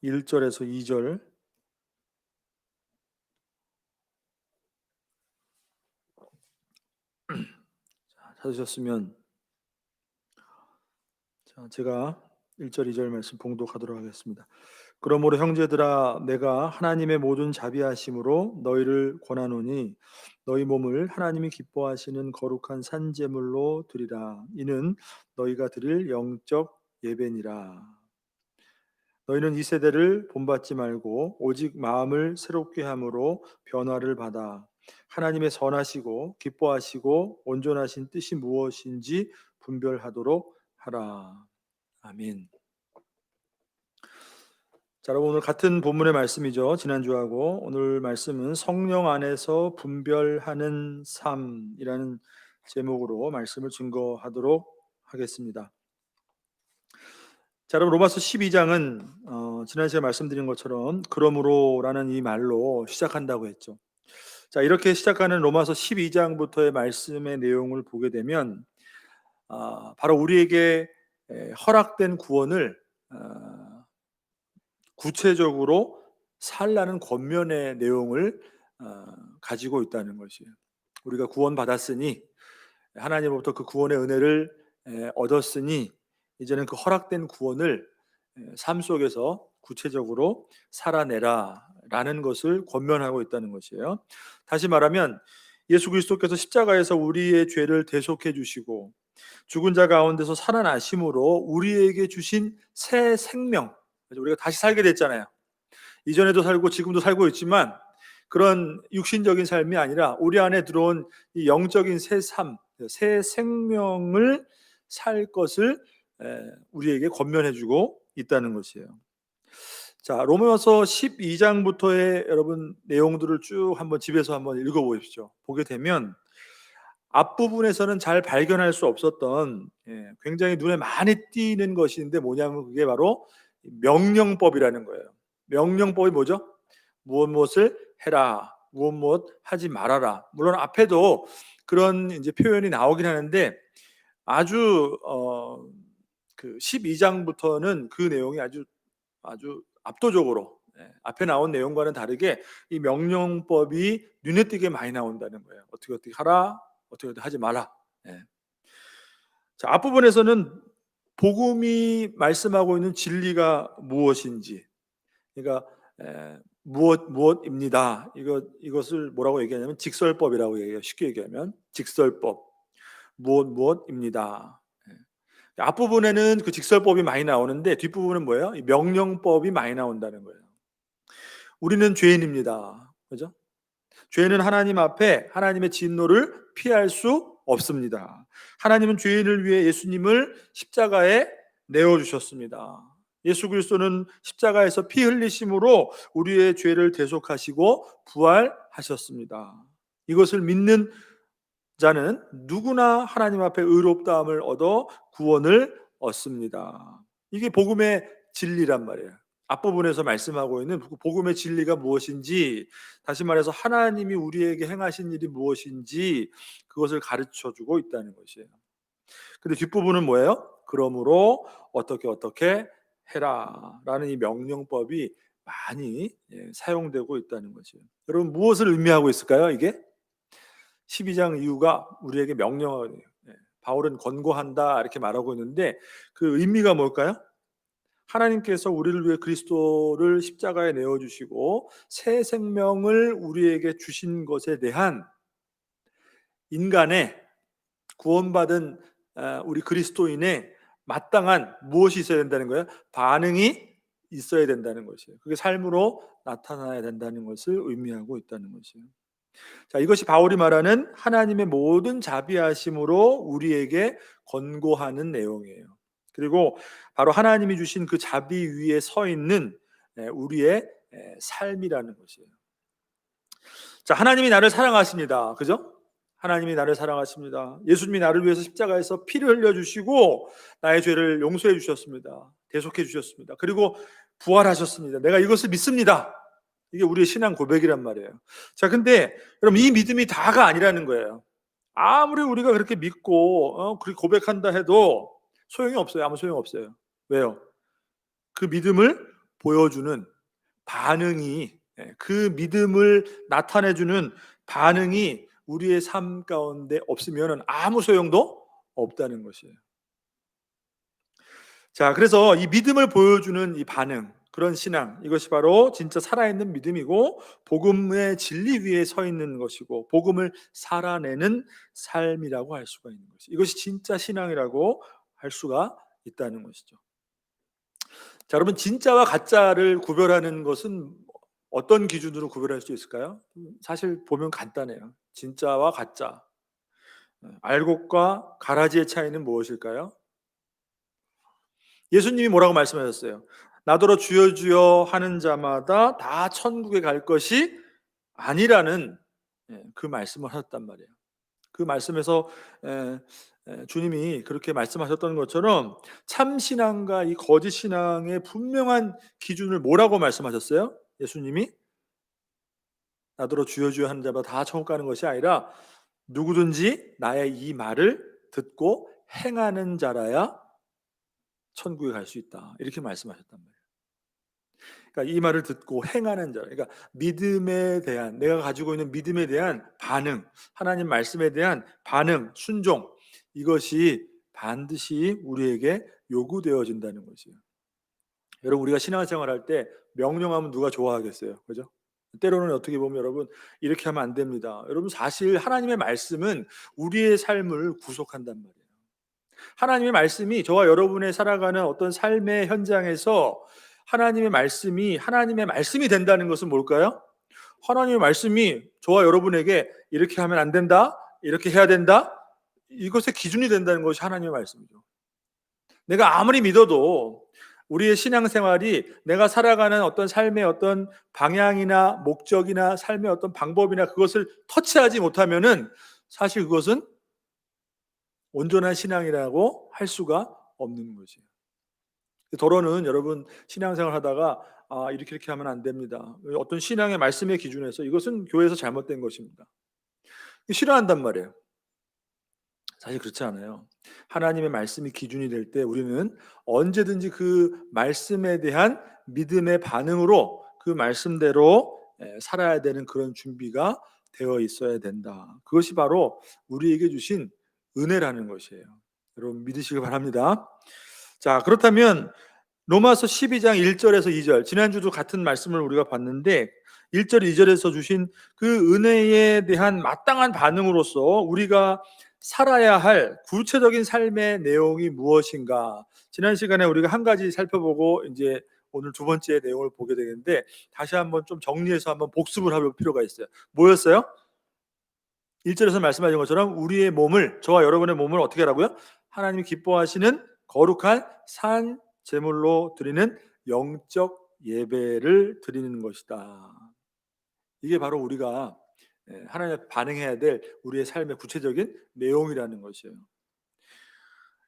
1절에서 2절 찾으셨으면 제가 1절 2절 말씀 봉독하도록 하겠습니다. 그러므로 형제들아 내가 하나님의 모든 자비하심으로 너희를 권하노니 너희 몸을 하나님이 기뻐하시는 거룩한 산제물로 드리라. 이는 너희가 드릴 영적 예배니라. 너희는 이 세대를 본받지 말고 오직 마음을 새롭게 함으로 변화를 받아 하나님의 선하시고 기뻐하시고 온전하신 뜻이 무엇인지 분별하도록 하라. 아멘. 자, 여러분 오늘 같은 본문의 말씀이죠. 지난주하고 오늘 말씀은 성령 안에서 분별하는 삶이라는 제목으로 말씀을 증거하도록 하겠습니다. 자, 여러분 로마서 12장은 지난 시간에 말씀드린 것처럼 그러므로라는 이 말로 시작한다고 했죠. 자, 이렇게 시작하는 로마서 12장부터의 말씀의 내용을 보게 되면 바로 우리에게 허락된 구원을 구체적으로 살라는 권면의 내용을 가지고 있다는 것이에요. 우리가 구원받았으니 하나님으로부터 그 구원의 은혜를 얻었으니 이제는 그 허락된 구원을 삶 속에서 구체적으로 살아내라라는 것을 권면하고 있다는 것이에요. 다시 말하면 예수 그리스도께서 십자가에서 우리의 죄를 대속해 주시고 죽은 자 가운데서 살아나심으로 우리에게 주신 새 생명, 우리가 다시 살게 됐잖아요. 이전에도 살고 지금도 살고 있지만 그런 육신적인 삶이 아니라 우리 안에 들어온 이 영적인 새 삶, 새 생명을 살 것을 우리에게 권면해주고 있다는 것이에요. 자, 로마서 12장부터의 여러분 내용들을 쭉 한번 집에서 한번 읽어보십시오. 보게 되면 앞부분에서는 잘 발견할 수 없었던 굉장히 눈에 많이 띄는 것인데 뭐냐면 그게 바로 명령법이라는 거예요. 명령법이 뭐죠? 무엇을 해라, 무엇 하지 말아라. 물론 앞에도 그런 이제 표현이 나오긴 하는데 아주 그 12장부터는 그 내용이 아주 압도적으로 앞에 나온 내용과는 다르게 이 명령법이 눈에 띄게 많이 나온다는 거예요. 어떻게 하라, 어떻게 하지 마라. 자, 앞부분에서는 복음이 말씀하고 있는 진리가 무엇인지, 그러니까 무엇입니다. 이것을 뭐라고 얘기하냐면 직설법이라고 얘기해요. 쉽게 얘기하면 직설법, 무엇입니다. 앞부분에는 그 직설법이 많이 나오는데 뒷부분은 뭐예요? 이 명령법이 많이 나온다는 거예요. 우리는 죄인입니다. 그죠? 죄는 하나님 앞에 하나님의 진노를 피할 수 없습니다. 하나님은 죄인을 위해 예수님을 십자가에 내어주셨습니다. 예수 그리스도는 십자가에서 피 흘리심으로 우리의 죄를 대속하시고 부활하셨습니다. 이것을 믿는 자는 누구나 하나님 앞에 의롭다함을 얻어 구원을 얻습니다. 이게 복음의 진리란 말이에요. 앞부분에서 말씀하고 있는 복음의 진리가 무엇인지, 다시 말해서 하나님이 우리에게 행하신 일이 무엇인지 그것을 가르쳐주고 있다는 것이에요. 근데 뒷부분은 뭐예요? 그러므로 어떻게 해라 라는 이 명령법이 많이 사용되고 있다는 것이에요. 여러분 무엇을 의미하고 있을까요? 이게 12장 이유가 우리에게 명령을 바울은 권고한다 이렇게 말하고 있는데 그 의미가 뭘까요? 하나님께서 우리를 위해 그리스도를 십자가에 내어주시고 새 생명을 우리에게 주신 것에 대한 인간의 구원받은 우리 그리스도인의 마땅한 무엇이 있어야 된다는 거예요? 반응이 있어야 된다는 것이에요. 그게 삶으로 나타나야 된다는 것을 의미하고 있다는 것이에요. 자, 이것이 바울이 말하는 하나님의 모든 자비하심으로 우리에게 권고하는 내용이에요. 그리고 바로 하나님이 주신 그 자비 위에 서 있는 우리의 삶이라는 것이에요. 자, 하나님이 나를 사랑하십니다. 그죠? 하나님이 나를 사랑하십니다. 예수님이 나를 위해서 십자가에서 피를 흘려주시고 나의 죄를 용서해 주셨습니다. 대속해 주셨습니다. 그리고 부활하셨습니다. 내가 이것을 믿습니다. 이게 우리의 신앙 고백이란 말이에요. 자, 근데 여러분 이 믿음이 다가 아니라는 거예요. 아무리 우리가 그렇게 믿고 그렇게 고백한다 해도 소용이 없어요. 아무 소용 없어요. 왜요? 그 믿음을 보여주는 반응이, 그 믿음을 나타내주는 반응이 우리의 삶 가운데 없으면 아무 소용도 없다는 것이에요. 자, 그래서 이 믿음을 보여주는 이 반응, 그런 신앙, 이것이 바로 진짜 살아있는 믿음이고 복음의 진리 위에 서 있는 것이고 복음을 살아내는 삶이라고 할 수가 있는 것이죠. 이것이 진짜 신앙이라고 할 수가 있다는 것이죠. 자, 여러분, 진짜와 가짜를 구별하는 것은 어떤 기준으로 구별할 수 있을까요? 사실 보면 간단해요. 진짜와 가짜, 알곡과 가라지의 차이는 무엇일까요? 예수님이 뭐라고 말씀하셨어요? 나더러 주여 주여 하는 자마다 다 천국에 갈 것이 아니라는, 그 말씀을 하셨단 말이에요. 그 말씀에서 주님이 그렇게 말씀하셨던 것처럼 참 신앙과 이 거짓 신앙의 분명한 기준을 뭐라고 말씀하셨어요? 예수님이 나더러 주여 주여 하는 자마다 다 천국 가는 것이 아니라 누구든지 나의 이 말을 듣고 행하는 자라야 천국에 갈 수 있다. 이렇게 말씀하셨단 말이에요. 그러니까 이 말을 듣고 행하는 자, 그러니까 믿음에 대한, 내가 가지고 있는 믿음에 대한 반응, 하나님 말씀에 대한 반응, 순종, 이것이 반드시 우리에게 요구되어진다는 것이에요. 여러분, 우리가 신앙생활할 때 명령하면 누가 좋아하겠어요? 그죠? 때로는 어떻게 보면 여러분, 이렇게 하면 안 됩니다. 여러분, 사실 하나님의 말씀은 우리의 삶을 구속한단 말이에요. 하나님의 말씀이 저와 여러분의 살아가는 어떤 삶의 현장에서 하나님의 말씀이 된다는 것은 뭘까요? 하나님의 말씀이 저와 여러분에게 이렇게 하면 안 된다, 이렇게 해야 된다, 이것의 기준이 된다는 것이 하나님의 말씀이죠. 내가 아무리 믿어도 우리의 신앙생활이 내가 살아가는 어떤 삶의 어떤 방향이나 목적이나 삶의 어떤 방법이나 그것을 터치하지 못하면은 사실 그것은 온전한 신앙이라고 할 수가 없는 것이에요. 더러는 여러분, 신앙생활 하다가 이렇게 하면 안 됩니다, 어떤 신앙의 말씀의 기준에서 이것은 교회에서 잘못된 것입니다, 싫어한단 말이에요. 사실 그렇지 않아요. 하나님의 말씀이 기준이 될 때 우리는 언제든지 그 말씀에 대한 믿음의 반응으로 그 말씀대로 살아야 되는 그런 준비가 되어 있어야 된다. 그것이 바로 우리에게 주신 은혜라는 것이에요. 여러분, 믿으시기 바랍니다. 자, 그렇다면 로마서 12장 1절에서 2절, 지난주도 같은 말씀을 우리가 봤는데 1절 2절에서 주신 그 은혜에 대한 마땅한 반응으로서 우리가 살아야 할 구체적인 삶의 내용이 무엇인가, 지난 시간에 우리가 한 가지 살펴보고 이제 오늘 두 번째 내용을 보게 되는데 다시 한번 좀 정리해서 한번 복습을 할 필요가 있어요. 뭐였어요? 1절에서 말씀하신 것처럼 우리의 몸을, 저와 여러분의 몸을 어떻게 하라고요? 하나님이 기뻐하시는 거룩한 산 제물로 드리는 영적 예배를 드리는 것이다. 이게 바로 우리가 하나님께 반응해야 될 우리의 삶의 구체적인 내용이라는 것이에요.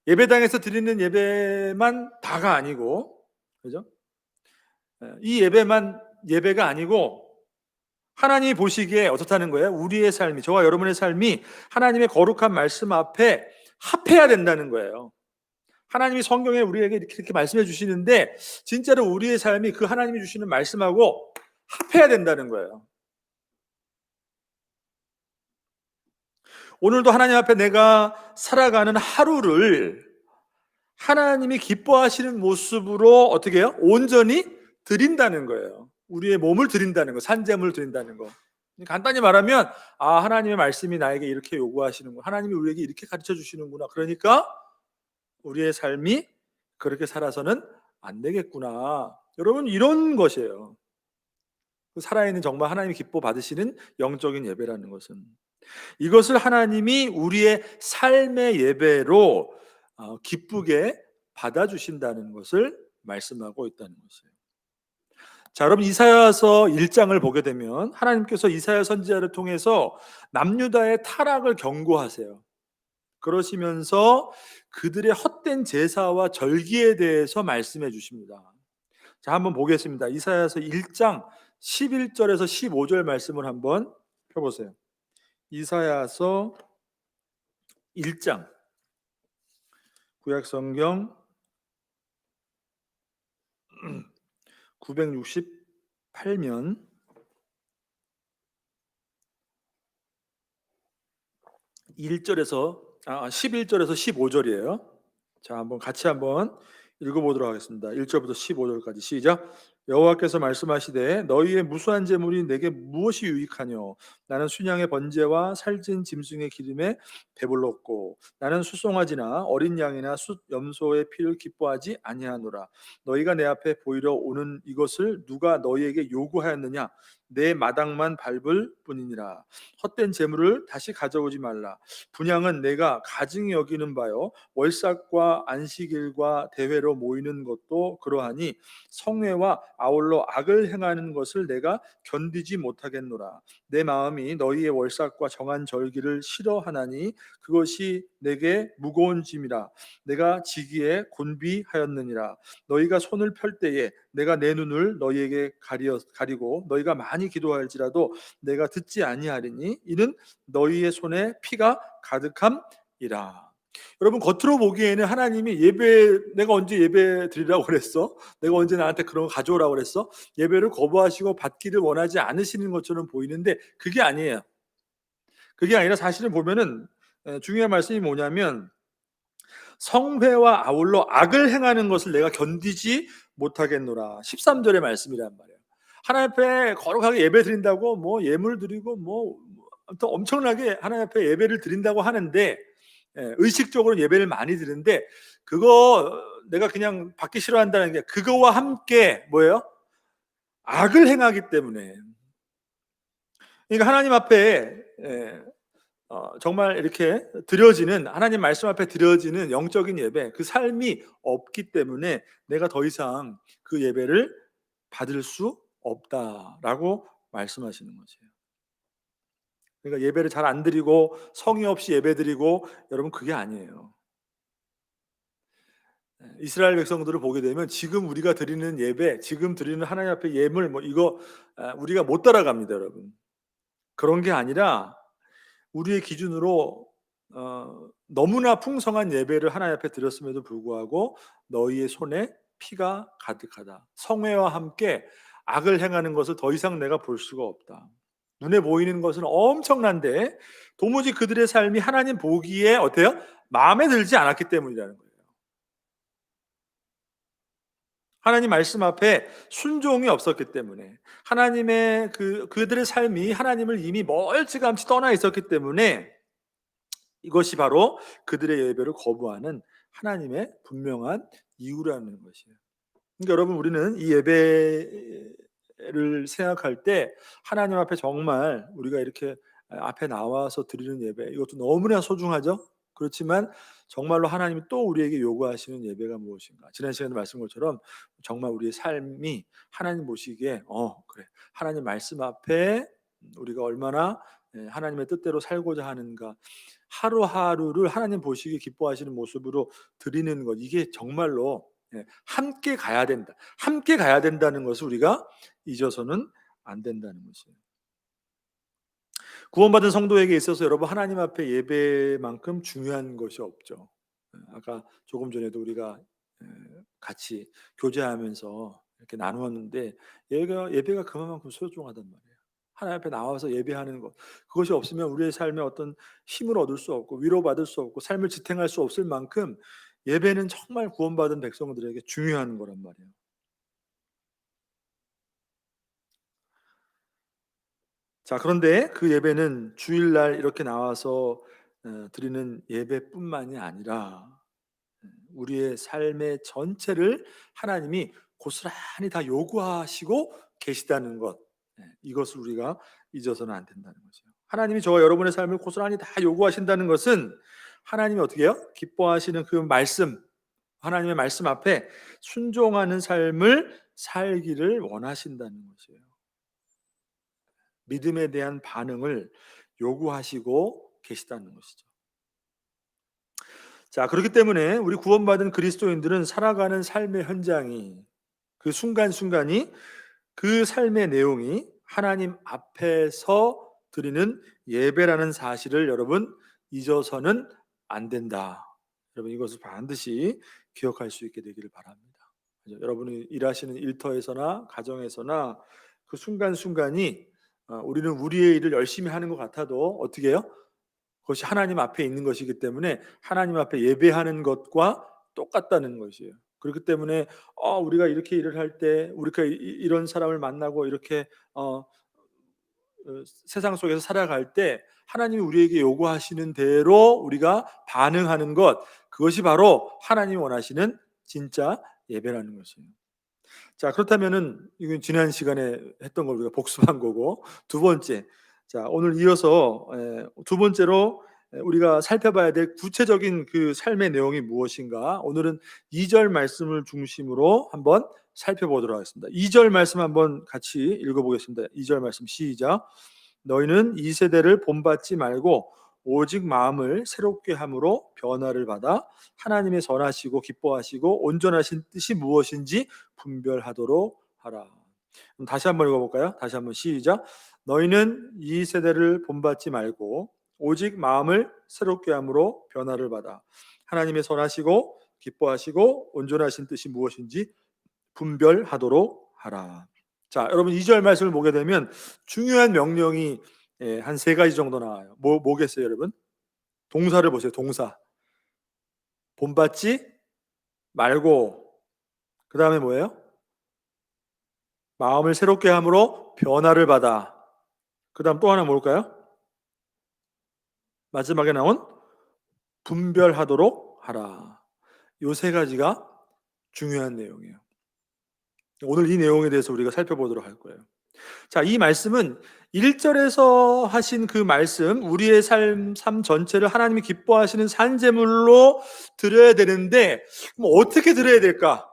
예배당에서 드리는 예배만 다가 아니고, 그죠? 이 예배가 아니고 하나님이 보시기에 어떻다는 거예요? 우리의 삶이, 저와 여러분의 삶이 하나님의 거룩한 말씀 앞에 합해야 된다는 거예요. 하나님이 성경에 우리에게 이렇게 말씀해 주시는데 진짜로 우리의 삶이 그 하나님이 주시는 말씀하고 합해야 된다는 거예요. 오늘도 하나님 앞에 내가 살아가는 하루를 하나님이 기뻐하시는 모습으로 어떻게 해요? 온전히 드린다는 거예요. 우리의 몸을 드린다는 거, 산재물을 드린다는 거. 간단히 말하면 하나님의 말씀이 나에게 이렇게 요구하시는구나, 하나님이 우리에게 이렇게 가르쳐 주시는구나, 그러니까 우리의 삶이 그렇게 살아서는 안 되겠구나. 여러분, 이런 것이에요. 살아있는 정말 하나님이 기뻐 받으시는 영적인 예배라는 것은 이것을 하나님이 우리의 삶의 예배로 기쁘게 받아주신다는 것을 말씀하고 있다는 것이에요. 자, 여러분, 이사야서 1장을 보게 되면 하나님께서 이사야 선지자를 통해서 남유다의 타락을 경고하세요. 그러시면서 그들의 헛된 제사와 절기에 대해서 말씀해 주십니다. 자, 한번 보겠습니다. 이사야서 1장 11절에서 15절 말씀을 한번 펴보세요. 이사야서 1장, 구약성경 968면 1절에서 11절에서 15절이에요. 자, 한번 같이 읽어보도록 하겠습니다. 1절부터 15절까지 시작. 여호와께서 말씀하시되 너희의 무수한 재물이 내게 무엇이 유익하뇨? 나는 순양의 번제와 살찐 짐승의 기름에 배불렀고 나는 수송아지나 어린 양이나 숫 염소의 피를 기뻐하지 아니하노라. 너희가 내 앞에 보이러 오는 이것을 누가 너희에게 요구하였느냐? 내 마당만 밟을 뿐이니라. 헛된 재물을 다시 가져오지 말라. 분향은 내가 가증히 여기는 바요 월삭과 안식일과 대회로 모이는 것도 그러하니 성회와 아울러 악을 행하는 것을 내가 견디지 못하겠노라. 내 마음이 너희의 월삭과 정한 절기를 싫어하나니 그것이 내게 무거운 짐이라. 내가 지기에 곤비하였느니라. 너희가 손을 펼 때에 내가 내 눈을 너희에게 가리고 너희가 많이 기도할지라도 내가 듣지 아니하리니 이는 너희의 손에 피가 가득함이라. 여러분, 겉으로 보기에는 하나님이 내가 언제 예배 드리라고 그랬어? 내가 언제 나한테 그런 거 가져오라고 그랬어? 예배를 거부하시고 받기를 원하지 않으시는 것처럼 보이는데 그게 아니에요. 그게 아니라 사실은 보면은 중요한 말씀이 뭐냐면 성회와 아울러 악을 행하는 것을 내가 견디지 못하겠노라. 13절의 말씀이란 말이에요. 하나님 앞에 거룩하게 예배 드린다고 뭐 예물 드리고 아무튼 엄청나게 하나님 앞에 예배를 드린다고 하는데 의식적으로 예배를 많이 드리는데 그거 내가 그냥 받기 싫어한다는 게 그거와 함께 뭐예요? 악을 행하기 때문에. 그러니까 하나님 앞에 정말 이렇게 드려지는 하나님 말씀 앞에 드려지는 영적인 예배 그 삶이 없기 때문에 내가 더 이상 그 예배를 받을 수 없다라고 말씀하시는 거죠. 그러니까 예배를 잘 안 드리고 성의 없이 예배 드리고 여러분 그게 아니에요. 이스라엘 백성들을 보게 되면 지금 우리가 드리는 예배, 지금 드리는 하나님 앞에 예물 이거 우리가 못 따라갑니다, 여러분. 그런 게 아니라 우리의 기준으로 너무나 풍성한 예배를 하나님 앞에 드렸음에도 불구하고 너희의 손에 피가 가득하다. 성회와 함께 악을 행하는 것을 더 이상 내가 볼 수가 없다. 눈에 보이는 것은 엄청난데 도무지 그들의 삶이 하나님 보기에 어때요? 마음에 들지 않았기 때문이라는 거예요. 하나님 말씀 앞에 순종이 없었기 때문에 하나님의 그들의 삶이 하나님을 이미 멀찌감치 떠나 있었기 때문에 이것이 바로 그들의 예배를 거부하는 하나님의 분명한 이유라는 것이에요. 그러니까 여러분 우리는 이 예배를 생각할 때 하나님 앞에 정말 우리가 이렇게 앞에 나와서 드리는 예배 이것도 너무나 소중하죠. 그렇지만 정말로 하나님이 또 우리에게 요구하시는 예배가 무엇인가? 지난 시간에 말씀한 것처럼 정말 우리의 삶이 하나님 보시기에 그래 하나님 말씀 앞에 우리가 얼마나 하나님의 뜻대로 살고자 하는가 하루하루를 하나님 보시기에 기뻐하시는 모습으로 드리는 것 이게 정말로 함께 가야 된다. 함께 가야 된다는 것을 우리가 잊어서는 안 된다는 것이에요. 구원받은 성도에게 있어서 여러분 하나님 앞에 예배만큼 중요한 것이 없죠. 아까 조금 전에도 우리가 같이 교제하면서 이렇게 나누었는데 예배가 그만큼 소중하단 말이에요. 하나님 앞에 나와서 예배하는 것 그것이 없으면 우리의 삶에 어떤 힘을 얻을 수 없고 위로받을 수 없고 삶을 지탱할 수 없을 만큼 예배는 정말 구원받은 백성들에게 중요한 거란 말이에요. 자, 그런데 그 예배는 주일날 이렇게 나와서 드리는 예배뿐만이 아니라 우리의 삶의 전체를 하나님이 고스란히 다 요구하시고 계시다는 것 이것을 우리가 잊어서는 안 된다는 거죠. 하나님이 저와 여러분의 삶을 고스란히 다 요구하신다는 것은 하나님이 어떻게 해요? 기뻐하시는 그 말씀 하나님의 말씀 앞에 순종하는 삶을 살기를 원하신다는 것이에요. 믿음에 대한 반응을 요구하시고 계시다는 것이죠. 자, 그렇기 때문에 우리 구원받은 그리스도인들은 살아가는 삶의 현장이 그 순간순간이 그 삶의 내용이 하나님 앞에서 드리는 예배라는 사실을 여러분 잊어서는 안 된다. 여러분 이것을 반드시 기억할 수 있게 되기를 바랍니다. 여러분이 일하시는 일터에서나 가정에서나 그 순간순간이 우리는 우리의 일을 열심히 하는 것 같아도 어떻게 해요? 그것이 하나님 앞에 있는 것이기 때문에 하나님 앞에 예배하는 것과 똑같다는 것이에요. 그렇기 때문에 우리가 이렇게 일을 할 때 우리가 이런 사람을 만나고 이렇게 세상 속에서 살아갈 때 하나님이 우리에게 요구하시는 대로 우리가 반응하는 것, 그것이 바로 하나님이 원하시는 진짜 예배라는 것이에요. 자, 그렇다면은 이건 지난 시간에 했던 걸 우리가 복습한 거고, 두 번째, 자, 오늘 이어서 두 번째로 우리가 살펴봐야 될 구체적인 그 삶의 내용이 무엇인가, 오늘은 2절 말씀을 중심으로 한번 살펴보도록 하겠습니다. 2절 말씀 한번 같이 읽어보겠습니다. 2절 말씀 시작. 너희는 이 세대를 본받지 말고 오직 마음을 새롭게 함으로 변화를 받아 하나님의 선하시고 기뻐하시고 온전하신 뜻이 무엇인지 분별하도록 하라. 그럼 다시 한번 읽어볼까요? 다시 한번 시작. 너희는 이 세대를 본받지 말고 오직 마음을 새롭게 함으로 변화를 받아 하나님의 선하시고 기뻐하시고 온전하신 뜻이 무엇인지 분별하도록 하라. 자, 여러분 2절 말씀을 보게 되면 중요한 명령이 한 세 가지 정도 나와요. 뭐겠어요, 여러분? 동사를 보세요. 동사. 본받지 말고, 그 다음에 뭐예요? 마음을 새롭게 함으로 변화를 받아. 그 다음 또 하나 뭘까요? 마지막에 나온 분별하도록 하라. 요 세 가지가 중요한 내용이에요. 오늘 이 내용에 대해서 우리가 살펴보도록 할 거예요. 자, 이 말씀은 1절에서 하신 그 말씀, 우리의 삶 전체를 하나님이 기뻐하시는 산제물로 드려야 되는데, 그럼 어떻게 드려야 될까?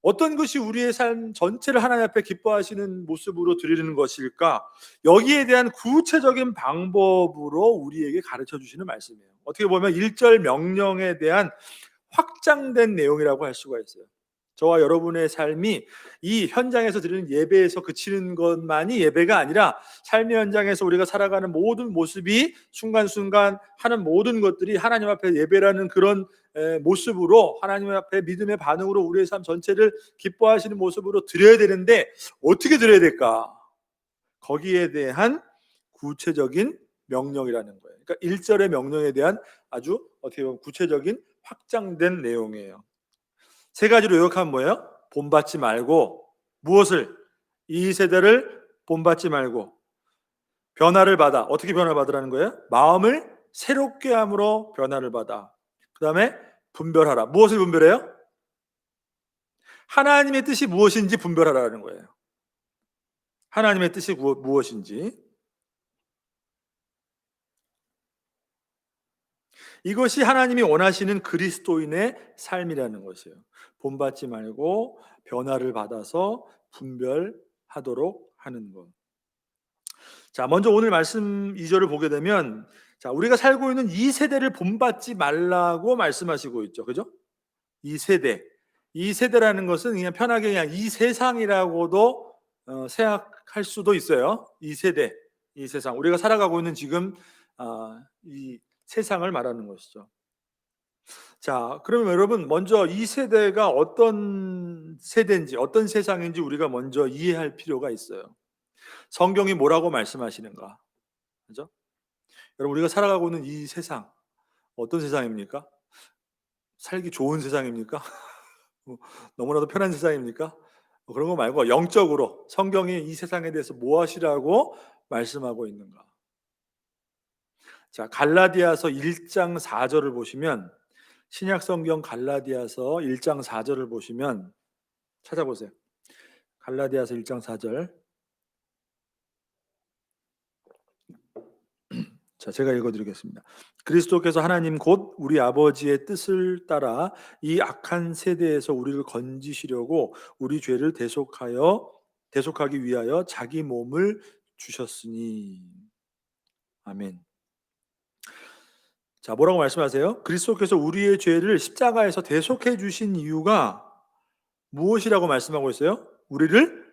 어떤 것이 우리의 삶 전체를 하나님 앞에 기뻐하시는 모습으로 드리는 것일까? 여기에 대한 구체적인 방법으로 우리에게 가르쳐 주시는 말씀이에요. 어떻게 보면 1절 명령에 대한 확장된 내용이라고 할 수가 있어요. 저와 여러분의 삶이 이 현장에서 드리는 예배에서 그치는 것만이 예배가 아니라 삶의 현장에서 우리가 살아가는 모든 모습이 순간순간 하는 모든 것들이 하나님 앞에 예배라는 그런 모습으로 하나님 앞에 믿음의 반응으로 우리의 삶 전체를 기뻐하시는 모습으로 드려야 되는데 어떻게 드려야 될까? 거기에 대한 구체적인 명령이라는 거예요. 그러니까 1절의 명령에 대한 아주 어떻게 보면 구체적인 확장된 내용이에요. 세 가지로 요약하면 뭐예요? 본받지 말고 무엇을? 이 세대를 본받지 말고 변화를 받아. 어떻게 변화를 받으라는 거예요? 마음을 새롭게 함으로 변화를 받아. 그 다음에 분별하라. 무엇을 분별해요? 하나님의 뜻이 무엇인지 분별하라는 거예요. 하나님의 뜻이 무엇인지. 이것이 하나님이 원하시는 그리스도인의 삶이라는 것이에요. 본받지 말고 변화를 받아서 분별하도록 하는 것. 자, 먼저 오늘 말씀 2절을 보게 되면, 자, 우리가 살고 있는 이 세대를 본받지 말라고 말씀하시고 있죠. 그죠? 이 세대. 이 세대라는 것은 그냥 편하게 그냥 이 세상이라고도 생각할 수도 있어요. 이 세대, 이 세상. 우리가 살아가고 있는 지금 이 세상을 말하는 것이죠. 자, 그러면 여러분 먼저 이 세대가 어떤 세대인지 어떤 세상인지 우리가 먼저 이해할 필요가 있어요. 성경이 뭐라고 말씀하시는가? 그죠? 여러분 우리가 살아가고 있는 이 세상 어떤 세상입니까? 살기 좋은 세상입니까? 너무나도 편한 세상입니까? 그런 거 말고 영적으로 성경이 이 세상에 대해서 무엇이라고 말씀하고 있는가? 자, 갈라디아서 1장 4절을 보시면 신약 성경 갈라디아서 1장 4절을 보시면 찾아보세요. 갈라디아서 1장 4절. 자, 제가 읽어드리겠습니다. 그리스도께서 하나님 곧 우리 아버지의 뜻을 따라 이 악한 세대에서 우리를 건지시려고 우리 죄를 대속하기 위하여 자기 몸을 주셨으니. 아멘. 자, 뭐라고 말씀하세요? 그리스도께서 우리의 죄를 십자가에서 대속해 주신 이유가 무엇이라고 말씀하고 있어요? 우리를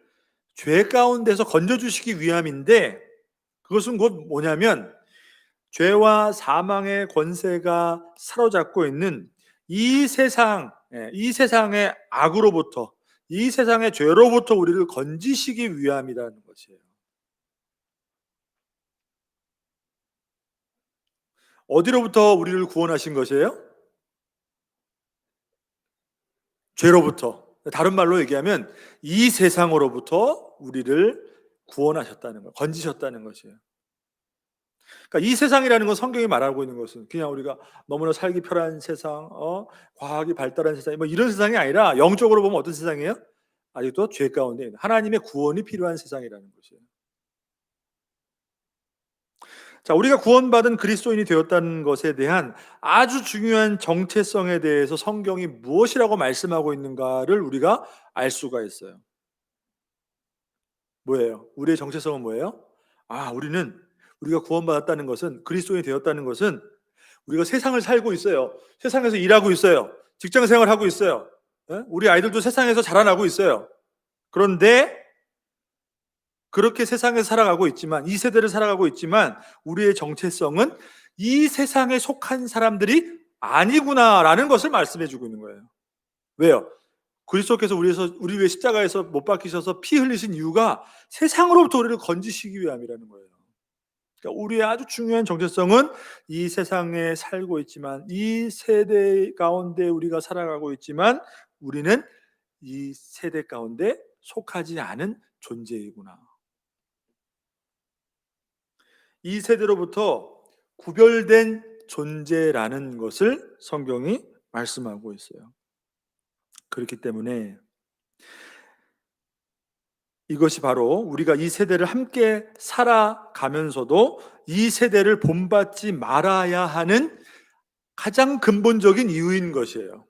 죄 가운데서 건져주시기 위함인데, 그것은 곧 뭐냐면 죄와 사망의 권세가 사로잡고 있는 이 세상의 악으로부터, 이 세상의 죄로부터 우리를 건지시기 위함이라는 것이에요. 어디로부터 우리를 구원하신 것이에요? 죄로부터. 다른 말로 얘기하면 이 세상으로부터 우리를 구원하셨다는 것, 건지셨다는 것이에요. 그러니까 이 세상이라는 건 성경이 말하고 있는 것은 그냥 우리가 너무나 살기 편한 세상, 과학이 발달한 세상, 뭐 이런 세상이 아니라 영적으로 보면 어떤 세상이에요? 아직도 죄 가운데 있는 하나님의 구원이 필요한 세상이라는 것이에요. 자, 우리가 구원받은 그리스도인이 되었다는 것에 대한 아주 중요한 정체성에 대해서 성경이 무엇이라고 말씀하고 있는가를 우리가 알 수가 있어요. 뭐예요? 우리의 정체성은 뭐예요? 우리가 구원받았다는 것은, 그리스도인이 되었다는 것은 우리가 세상을 살고 있어요. 세상에서 일하고 있어요. 직장 생활하고 있어요. 우리 아이들도 세상에서 자라나고 있어요. 그런데 그렇게 세상에서 살아가고 있지만, 이 세대를 살아가고 있지만 우리의 정체성은 이 세상에 속한 사람들이 아니구나라는 것을 말씀해 주고 있는 거예요. 왜요? 그리스도께서 우리 위해 십자가에서 못 박히셔서 피 흘리신 이유가 세상으로부터 우리를 건지시기 위함이라는 거예요. 그러니까 우리의 아주 중요한 정체성은 이 세상에 살고 있지만, 이 세대 가운데 우리가 살아가고 있지만 우리는 이 세대 가운데 속하지 않은 존재이구나. 이 세대로부터 구별된 존재라는 것을 성경이 말씀하고 있어요. 그렇기 때문에 이것이 바로 우리가 이 세대를 함께 살아가면서도 이 세대를 본받지 말아야 하는 가장 근본적인 이유인 것이에요.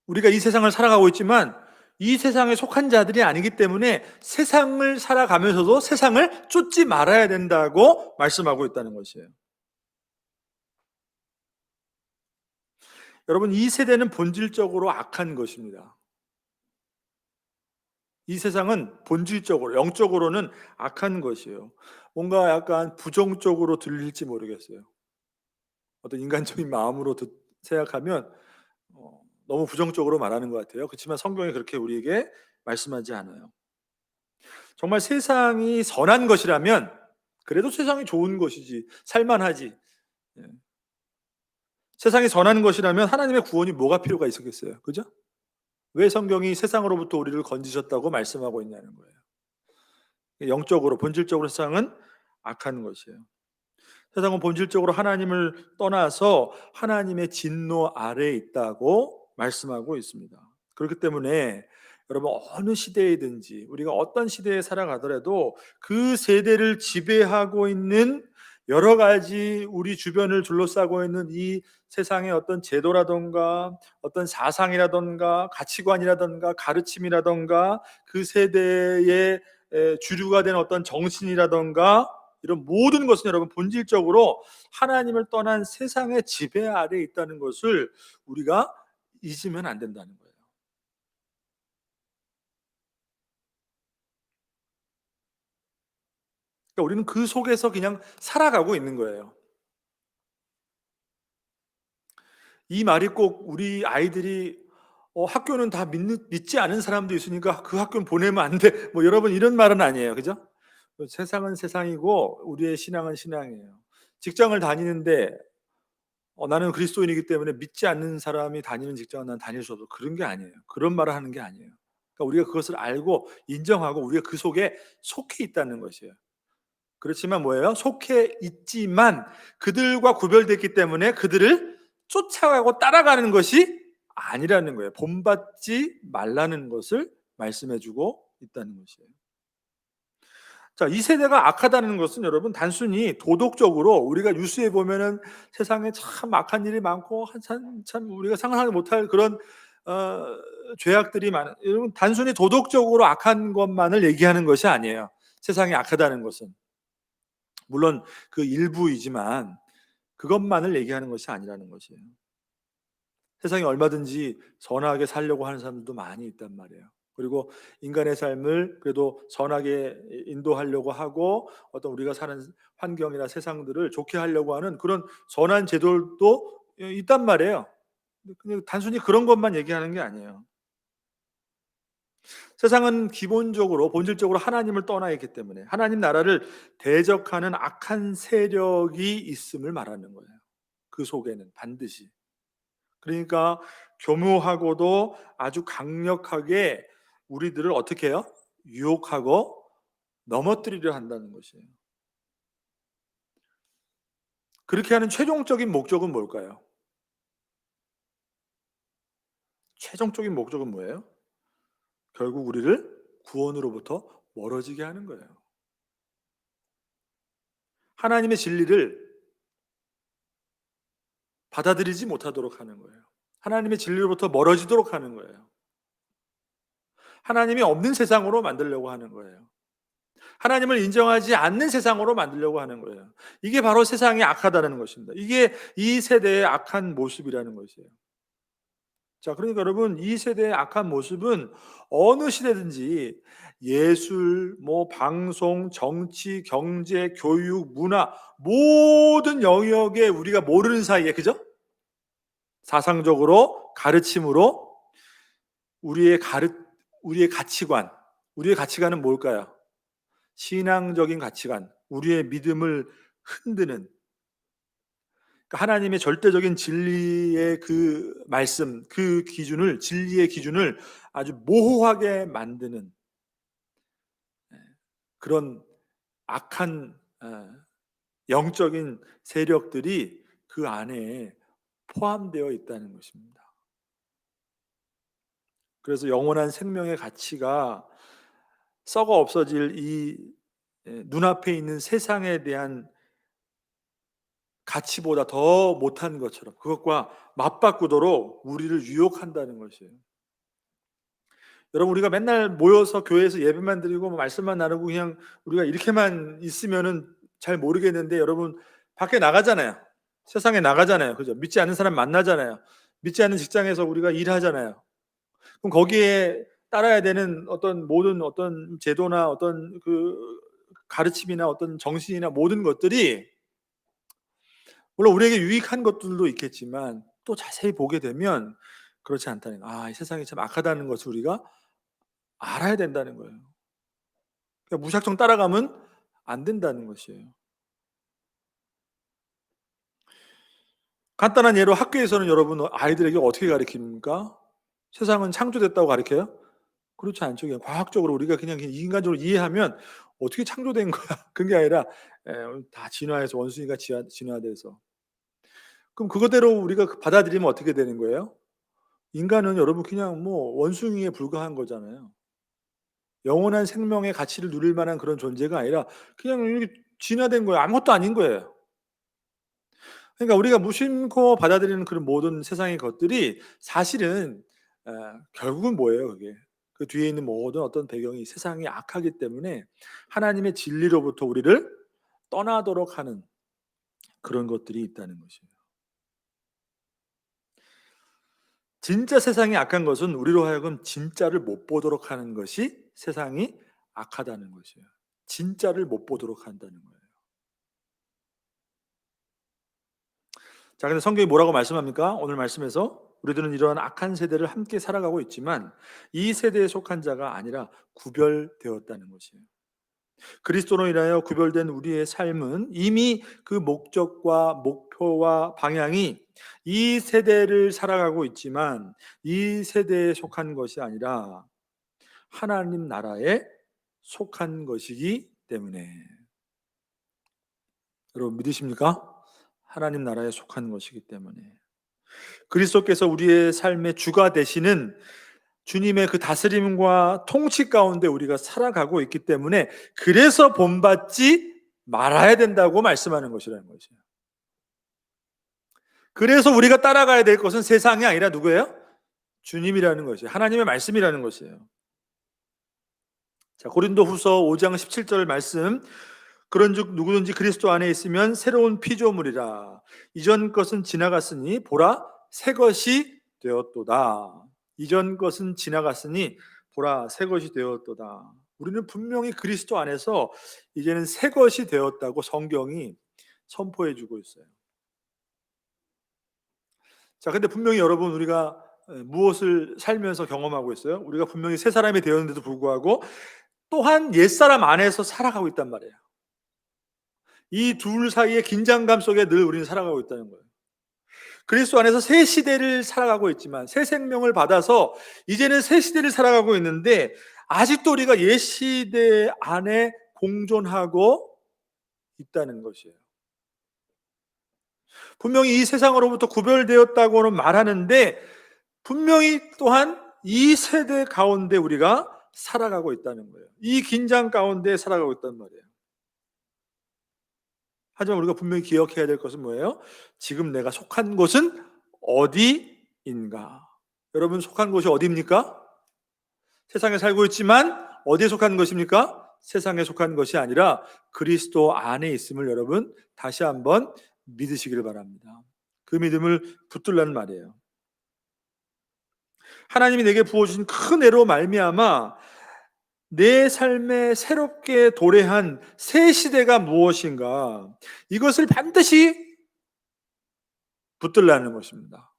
우리가 이 세상을 살아가고 있지만 이 세상에 속한 자들이 아니기 때문에 세상을 살아가면서도 세상을 쫓지 말아야 된다고 말씀하고 있다는 것이에요. 여러분, 이 세대는 본질적으로 악한 것입니다. 이 세상은 본질적으로, 영적으로는 악한 것이에요. 뭔가 약간 부정적으로 들릴지 모르겠어요. 어떤 인간적인 마음으로 생각하면 너무 부정적으로 말하는 것 같아요. 그렇지만 성경이 그렇게 우리에게 말씀하지 않아요. 정말 세상이 선한 것이라면 그래도 세상이 좋은 것이지, 살만하지. 예. 세상이 선한 것이라면 하나님의 구원이 뭐가 필요가 있었겠어요? 그죠? 왜 성경이 세상으로부터 우리를 건지셨다고 말씀하고 있냐는 거예요. 영적으로, 본질적으로 세상은 악한 것이에요. 세상은 본질적으로 하나님을 떠나서 하나님의 진노 아래에 있다고 말씀하고 있습니다. 그렇기 때문에 여러분, 어느 시대이든지 우리가 어떤 시대에 살아가더라도 그 세대를 지배하고 있는 여러 가지 우리 주변을 둘러싸고 있는 이 세상의 어떤 제도라던가 어떤 사상이라던가 가치관이라던가 가르침이라던가 그 세대의 주류가 된 어떤 정신이라던가 이런 모든 것은 여러분 본질적으로 하나님을 떠난 세상의 지배 아래에 있다는 것을 우리가 잊으면 안 된다는 거예요. 그러니까 우리는 그 속에서 그냥 살아가고 있는 거예요. 이 말이 꼭 우리 아이들이 학교는 다 믿지 않은 사람도 있으니까 그 학교는 보내면 안 돼. 뭐 여러분 이런 말은 아니에요. 그죠? 세상은 세상이고 우리의 신앙은 신앙이에요. 직장을 다니는데 나는 그리스도인이기 때문에 믿지 않는 사람이 다니는 직장은 난 다닐 수 없어. 그런 게 아니에요. 그런 말을 하는 게 아니에요. 그러니까 우리가 그것을 알고 인정하고 우리가 그 속에 속해 있다는 것이에요. 그렇지만 뭐예요? 속해 있지만 그들과 구별됐기 때문에 그들을 쫓아가고 따라가는 것이 아니라는 거예요. 본받지 말라는 것을 말씀해주고 있다는 것이에요. 자, 이 세대가 악하다는 것은 여러분 단순히 도덕적으로 우리가 뉴스에 보면은 세상에 참 악한 일이 많고 참 우리가 상상하지 못할 그런 어, 죄악들이 많은, 여러분 단순히 도덕적으로 악한 것만을 얘기하는 것이 아니에요. 세상이 악하다는 것은 물론 그 일부이지만 그것만을 얘기하는 것이 아니라는 것이에요. 세상에 얼마든지 선하게 살려고 하는 사람들도 많이 있단 말이에요. 그리고 인간의 삶을 그래도 선하게 인도하려고 하고 어떤 우리가 사는 환경이나 세상들을 좋게 하려고 하는 그런 선한 제도도 있단 말이에요. 그냥 단순히 그런 것만 얘기하는 게 아니에요. 세상은 기본적으로 본질적으로 하나님을 떠나 있기 때문에 하나님 나라를 대적하는 악한 세력이 있음을 말하는 거예요. 그 속에는 반드시. 그러니까 교묘하고도 아주 강력하게 우리들을 어떻게 해요? 유혹하고 넘어뜨리려 한다는 것이에요. 그렇게 하는 최종적인 목적은 뭘까요? 최종적인 목적은 뭐예요? 결국 우리를 구원으로부터 멀어지게 하는 거예요. 하나님의 진리를 받아들이지 못하도록 하는 거예요. 하나님의 진리로부터 멀어지도록 하는 거예요. 하나님이 없는 세상으로 만들려고 하는 거예요. 하나님을 인정하지 않는 세상으로 만들려고 하는 거예요. 이게 바로 세상이 악하다는 것입니다. 이게 이 세대의 악한 모습이라는 것이에요. 자, 그러니까 여러분, 이 세대의 악한 모습은 어느 시대든지 예술, 뭐 방송, 정치, 경제, 교육, 문화 모든 영역에 우리가 모르는 사이에, 그죠? 사상적으로 가르침으로 우리의 가르 우리의 가치관, 우리의 가치관은 뭘까요? 신앙적인 가치관, 우리의 믿음을 흔드는, 그러니까 하나님의 절대적인 진리의 그 말씀, 그 기준을, 진리의 기준을 아주 모호하게 만드는 그런 악한 영적인 세력들이 그 안에 포함되어 있다는 것입니다. 그래서 영원한 생명의 가치가 썩어 없어질 이 눈앞에 있는 세상에 대한 가치보다 더 못한 것처럼 그것과 맞바꾸도록 우리를 유혹한다는 것이에요. 여러분, 우리가 맨날 모여서 교회에서 예배만 드리고 말씀만 나누고 그냥 우리가 이렇게만 있으면은 잘 모르겠는데, 여러분 밖에 나가잖아요. 세상에 나가잖아요. 그죠? 믿지 않는 사람 만나잖아요. 믿지 않는 직장에서 우리가 일하잖아요. 그럼 거기에 따라야 되는 어떤 모든 어떤 제도나 어떤 그 가르침이나 어떤 정신이나 모든 것들이 물론 우리에게 유익한 것들도 있겠지만 또 자세히 보게 되면 그렇지 않다는 거. 이 세상이 참 악하다는 것을 우리가 알아야 된다는 거예요. 그러니까 무작정 따라가면 안 된다는 것이에요. 간단한 예로 학교에서는 여러분 아이들에게 어떻게 가르칩니까? 세상은 창조됐다고 가르쳐요? 그렇지 않죠. 그냥 과학적으로 우리가 그냥 인간적으로 이해하면 어떻게 창조된 거야? 그게 아니라 다 진화해서 원숭이가 진화돼서. 그럼 그거대로 우리가 받아들이면 어떻게 되는 거예요? 인간은 여러분 그냥 뭐 원숭이에 불과한 거잖아요. 영원한 생명의 가치를 누릴 만한 그런 존재가 아니라 그냥 이렇게 진화된 거예요. 아무것도 아닌 거예요. 그러니까 우리가 무심코 받아들이는 그런 모든 세상의 것들이 사실은 결국은 뭐예요, 그게? 그 뒤에 있는 모든 어떤 배경이 세상이 악하기 때문에 하나님의 진리로부터 우리를 떠나도록 하는 그런 것들이 있다는 것이에요. 진짜 세상이 악한 것은 우리로 하여금 진짜를 못 보도록 하는 것이 세상이 악하다는 것이에요. 진짜를 못 보도록 한다는 거예요. 자, 근데 성경이 뭐라고 말씀합니까? 오늘 말씀에서 우리들은 이러한 악한 세대를 함께 살아가고 있지만 이 세대에 속한 자가 아니라 구별되었다는 것이에요. 그리스도로 인하여 구별된 우리의 삶은 이미 그 목적과 목표와 방향이 이 세대를 살아가고 있지만 이 세대에 속한 것이 아니라 하나님 나라에 속한 것이기 때문에. 여러분 믿으십니까? 하나님 나라에 속한 것이기 때문에. 그리스도께서 우리의 삶의 주가 되시는 주님의 그 다스림과 통치 가운데 우리가 살아가고 있기 때문에 그래서 본받지 말아야 된다고 말씀하는 것이라는 것이에요. 그래서 우리가 따라가야 될 것은 세상이 아니라 누구예요? 주님이라는 것이에요. 하나님의 말씀이라는 것이에요. 자, 고린도후서 5장 17절 말씀. 그런즉 누구든지 그리스도 안에 있으면 새로운 피조물이라. 이전 것은 지나갔으니 보라 새 것이 되었도다. 이전 것은 지나갔으니 보라 새 것이 되었도다. 우리는 분명히 그리스도 안에서 이제는 새 것이 되었다고 성경이 선포해 주고 있어요. 자, 근데 분명히 여러분, 우리가 무엇을 살면서 경험하고 있어요? 우리가 분명히 새 사람이 되었는데도 불구하고 또한 옛사람 안에서 살아가고 있단 말이에요. 이 둘 사이의 긴장감 속에 늘 우리는 살아가고 있다는 거예요. 그리스도 안에서 새 시대를 살아가고 있지만, 새 생명을 받아서 이제는 새 시대를 살아가고 있는데, 아직도 우리가 옛 시대 안에 공존하고 있다는 것이에요. 분명히 이 세상으로부터 구별되었다고는 말하는데, 분명히 또한 이 세대 가운데 우리가 살아가고 있다는 거예요. 이 긴장 가운데 살아가고 있단 말이에요. 하지만 우리가 분명히 기억해야 될 것은 뭐예요? 지금 내가 속한 곳은 어디인가? 여러분, 속한 곳이 어디입니까? 세상에 살고 있지만 어디에 속한 것입니까? 세상에 속한 것이 아니라 그리스도 안에 있음을 여러분 다시 한번 믿으시기를 바랍니다. 그 믿음을 붙들라는 말이에요. 하나님이 내게 부어주신 큰 애로 말미암아 내 삶에 새롭게 도래한 새 시대가 무엇인가, 이것을 반드시 붙들라는 것입니다.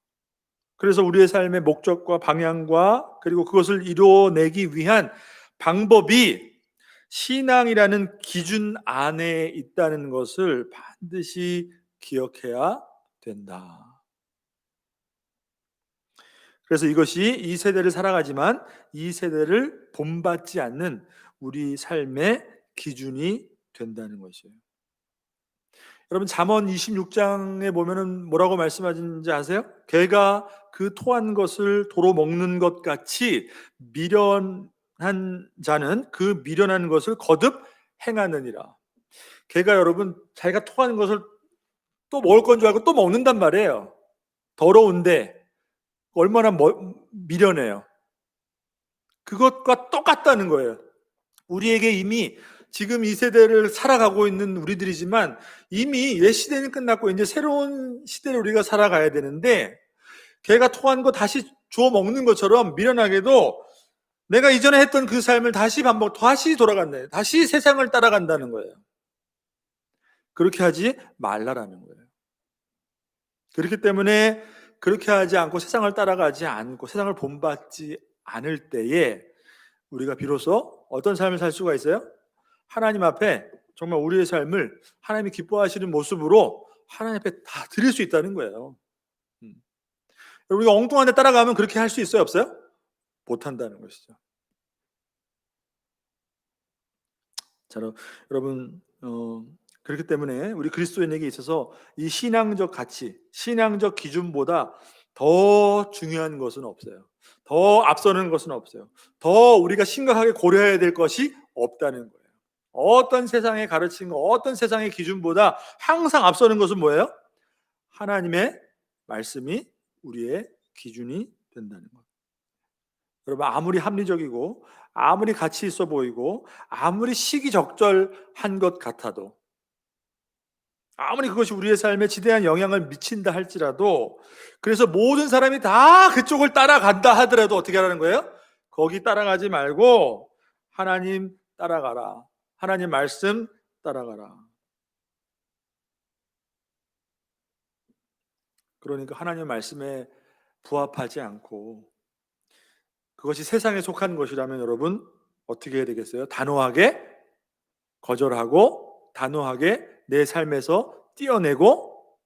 그래서 우리의 삶의 목적과 방향과 그리고 그것을 이루어내기 위한 방법이 신앙이라는 기준 안에 있다는 것을 반드시 기억해야 된다. 그래서 이것이 이 세대를 살아가지만 이 세대를 본받지 않는 우리 삶의 기준이 된다는 것이에요. 여러분, 잠언 26장에 보면은 뭐라고 말씀하시는지 아세요? 개가 그 토한 것을 도로 먹는 것 같이 미련한 자는 그 미련한 것을 거듭 행하느니라. 개가 여러분 자기가 토한 것을 또 먹을 건 줄 알고 또 먹는단 말이에요. 더러운데 얼마나 미련해요. 그것과 똑같다는 거예요. 우리에게 이미 지금 이 세대를 살아가고 있는 우리들이지만 이미 옛 시대는 끝났고 이제 새로운 시대를 우리가 살아가야 되는데, 개가 토한 거 다시 주워 먹는 것처럼 미련하게도 내가 이전에 했던 그 삶을 다시 다시 돌아간다. 다시 세상을 따라간다는 거예요. 그렇게 하지 말라라는 거예요. 그렇기 때문에 그렇게 하지 않고 세상을 따라가지 않고 세상을 본받지 않을 때에 우리가 비로소 어떤 삶을 살 수가 있어요? 하나님 앞에 정말 우리의 삶을 하나님이 기뻐하시는 모습으로 하나님 앞에 다 드릴 수 있다는 거예요. 우리가 엉뚱한 데 따라가면 그렇게 할 수 있어요? 없어요? 못한다는 것이죠. 자, 여러분, 그렇기 때문에 우리 그리스도인에게 있어서 이 신앙적 가치, 신앙적 기준보다 더 중요한 것은 없어요. 더 앞서는 것은 없어요. 더 우리가 심각하게 고려해야 될 것이 없다는 거예요. 어떤 세상의 가르침, 어떤 세상의 기준보다 항상 앞서는 것은 뭐예요? 하나님의 말씀이 우리의 기준이 된다는 것. 여러분, 아무리 합리적이고 아무리 가치 있어 보이고 아무리 시기적절한 것 같아도, 아무리 그것이 우리의 삶에 지대한 영향을 미친다 할지라도, 그래서 모든 사람이 다 그쪽을 따라간다 하더라도 어떻게 하라는 거예요? 거기 따라가지 말고 하나님 따라가라. 하나님 말씀 따라가라. 그러니까 하나님 말씀에 부합하지 않고 그것이 세상에 속한 것이라면 여러분 어떻게 해야 되겠어요? 단호하게 거절하고 단호하게 내 삶에서 떼어내고,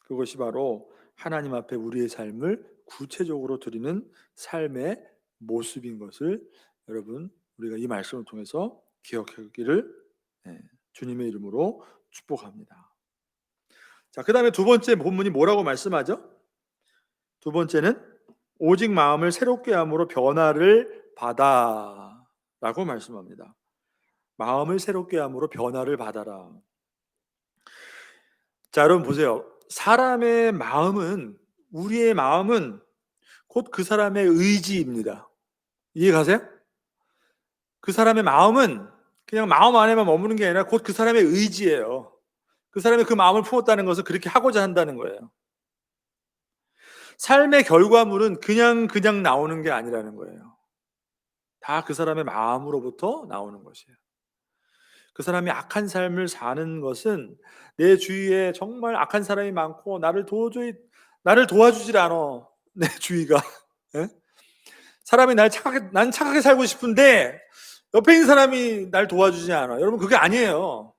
그것이 바로 하나님 앞에 우리의 삶을 구체적으로 드리는 삶의 모습인 것을 여러분 우리가 이 말씀을 통해서 기억하기를 주님의 이름으로 축복합니다. 자, 그 다음에 두 번째 본문이 뭐라고 말씀하죠? 두 번째는 오직 마음을 새롭게 함으로 변화를 받아 라고 말씀합니다. 마음을 새롭게 함으로 변화를 받아라. 자, 여러분 보세요. 사람의 마음은, 우리의 마음은 곧 그 사람의 의지입니다. 이해 가세요? 그 사람의 마음은 그냥 마음 안에만 머무는 게 아니라 곧 그 사람의 의지예요. 그 사람이 그 마음을 품었다는 것은 그렇게 하고자 한다는 거예요. 삶의 결과물은 그냥 나오는 게 아니라는 거예요. 다 그 사람의 마음으로부터 나오는 것이에요. 그 사람이 악한 삶을 사는 것은 내 주위에 정말 악한 사람이 많고 나를 도와주질 않아. 내 주위가. 예? 사람이 난 착하게 살고 싶은데 옆에 있는 사람이 날 도와주지 않아. 여러분, 그게 아니에요.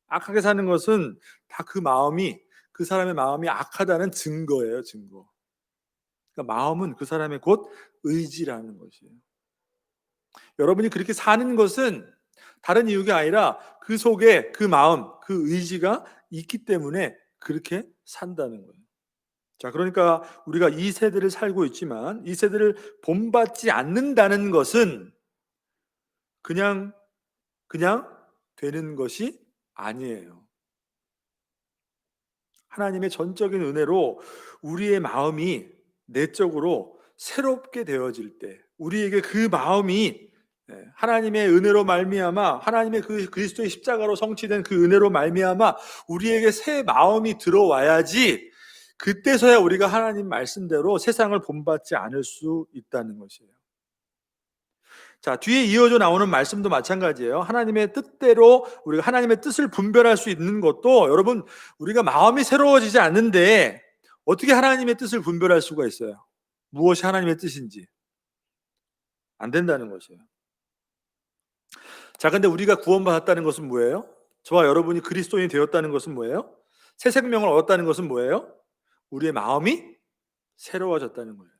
악하게 사는 것은 다 그 사람의 마음이 악하다는 증거예요, 증거. 그러니까 마음은 그 사람의 곧 의지라는 것이에요. 여러분이 그렇게 사는 것은 다른 이유가 아니라 그 속에 그 마음, 그 의지가 있기 때문에 그렇게 산다는 거예요. 자, 그러니까 우리가 이 세대를 살고 있지만 이 세대를 본받지 않는다는 것은 그냥 되는 것이 아니에요. 하나님의 전적인 은혜로 우리의 마음이 내적으로 새롭게 되어질 때, 우리에게 그 마음이 하나님의 은혜로 말미암아, 하나님의 그 그리스도의 십자가로 성취된 그 은혜로 말미암아 우리에게 새 마음이 들어와야지, 그때서야 우리가 하나님 말씀대로 세상을 본받지 않을 수 있다는 것이에요. 자, 뒤에 이어져 나오는 말씀도 마찬가지예요. 하나님의 뜻대로 우리가 하나님의 뜻을 분별할 수 있는 것도, 여러분, 우리가 마음이 새로워지지 않는데 어떻게 하나님의 뜻을 분별할 수가 있어요? 무엇이 하나님의 뜻인지 안 된다는 것이에요. 자, 근데 우리가 구원받았다는 것은 뭐예요? 저와 여러분이 그리스도인이 되었다는 것은 뭐예요? 새 생명을 얻었다는 것은 뭐예요? 우리의 마음이 새로워졌다는 거예요.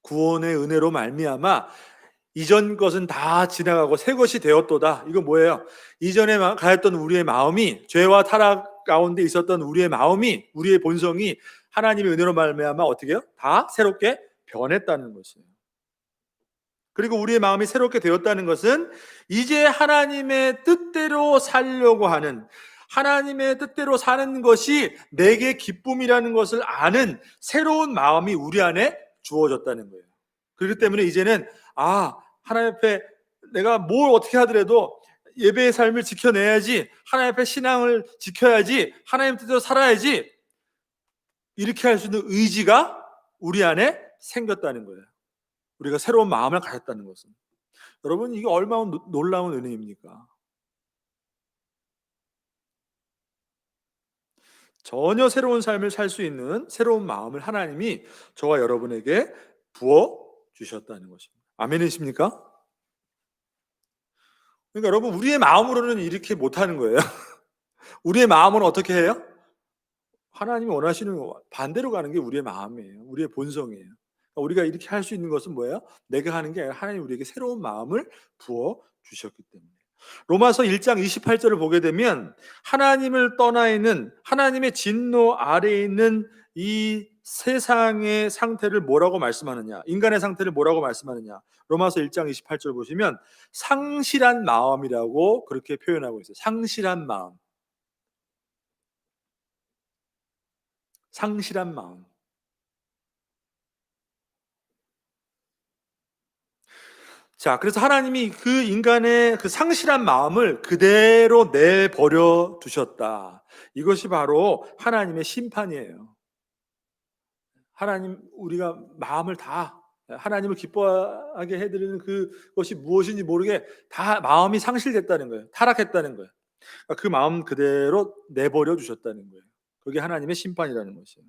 구원의 은혜로 말미암아 이전 것은 다 지나가고 새 것이 되었도다. 이거 뭐예요? 이전에 가였던 우리의 마음이, 죄와 타락 가운데 있었던 우리의 마음이, 우리의 본성이 하나님의 은혜로 말미암아 어떻게 해요? 다 새롭게 변했다는 것이에요. 그리고 우리의 마음이 새롭게 되었다는 것은 이제 하나님의 뜻대로 살려고 하는, 하나님의 뜻대로 사는 것이 내게 기쁨이라는 것을 아는 새로운 마음이 우리 안에 주어졌다는 거예요. 그렇기 때문에 이제는 하나님 앞에 내가 뭘 어떻게 하더라도 예배의 삶을 지켜내야지, 하나님 앞에 신앙을 지켜야지, 하나님 뜻대로 살아야지, 이렇게 할 수 있는 의지가 우리 안에 생겼다는 거예요. 우리가 새로운 마음을 가졌다는 것은. 여러분, 이게 얼마나 놀라운 은혜입니까? 전혀 새로운 삶을 살 수 있는 새로운 마음을 하나님이 저와 여러분에게 부어 주셨다는 것입니다. 아멘이십니까? 그러니까 여러분, 우리의 마음으로는 이렇게 못하는 거예요. 우리의 마음은 어떻게 해요? 하나님이 원하시는 반대로 가는 게 우리의 마음이에요. 우리의 본성이에요. 그러니까 우리가 이렇게 할 수 있는 것은 뭐예요? 내가 하는 게 아니라 하나님 우리에게 새로운 마음을 부어 주셨기 때문에. 로마서 1장 28절을 보게 되면 하나님을 떠나 있는, 하나님의 진노 아래에 있는 이 세상의 상태를 뭐라고 말씀하느냐, 인간의 상태를 뭐라고 말씀하느냐, 로마서 1장 28절 보시면 상실한 마음이라고 그렇게 표현하고 있어요. 상실한 마음. 상실한 마음. 자, 그래서 하나님이 그 인간의 그 상실한 마음을 그대로 내버려 두셨다. 이것이 바로 하나님의 심판이에요. 하나님, 우리가 마음을 다 하나님을 기뻐하게 해드리는 그것이 무엇인지 모르게 다 마음이 상실됐다는 거예요. 타락했다는 거예요. 그러니까 그 마음 그대로 내버려 주셨다는 거예요. 그게 하나님의 심판이라는 것이에요.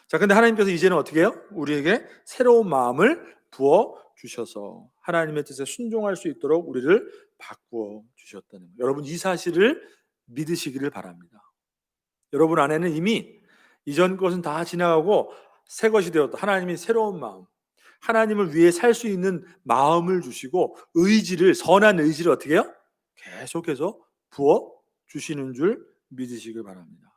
자, 근데 하나님께서 이제는 어떻게 해요? 우리에게 새로운 마음을 부어 주셔서 하나님의 뜻에 순종할 수 있도록 우리를 바꾸어 주셨다는 거예요. 여러분, 이 사실을 믿으시기를 바랍니다. 여러분 안에는 이미 이전 것은 다 지나가고 새 것이 되었다. 하나님이 새로운 마음, 하나님을 위해 살 수 있는 마음을 주시고 선한 의지를 어떻게 해요? 계속해서 부어 주시는 줄 믿으시길 바랍니다.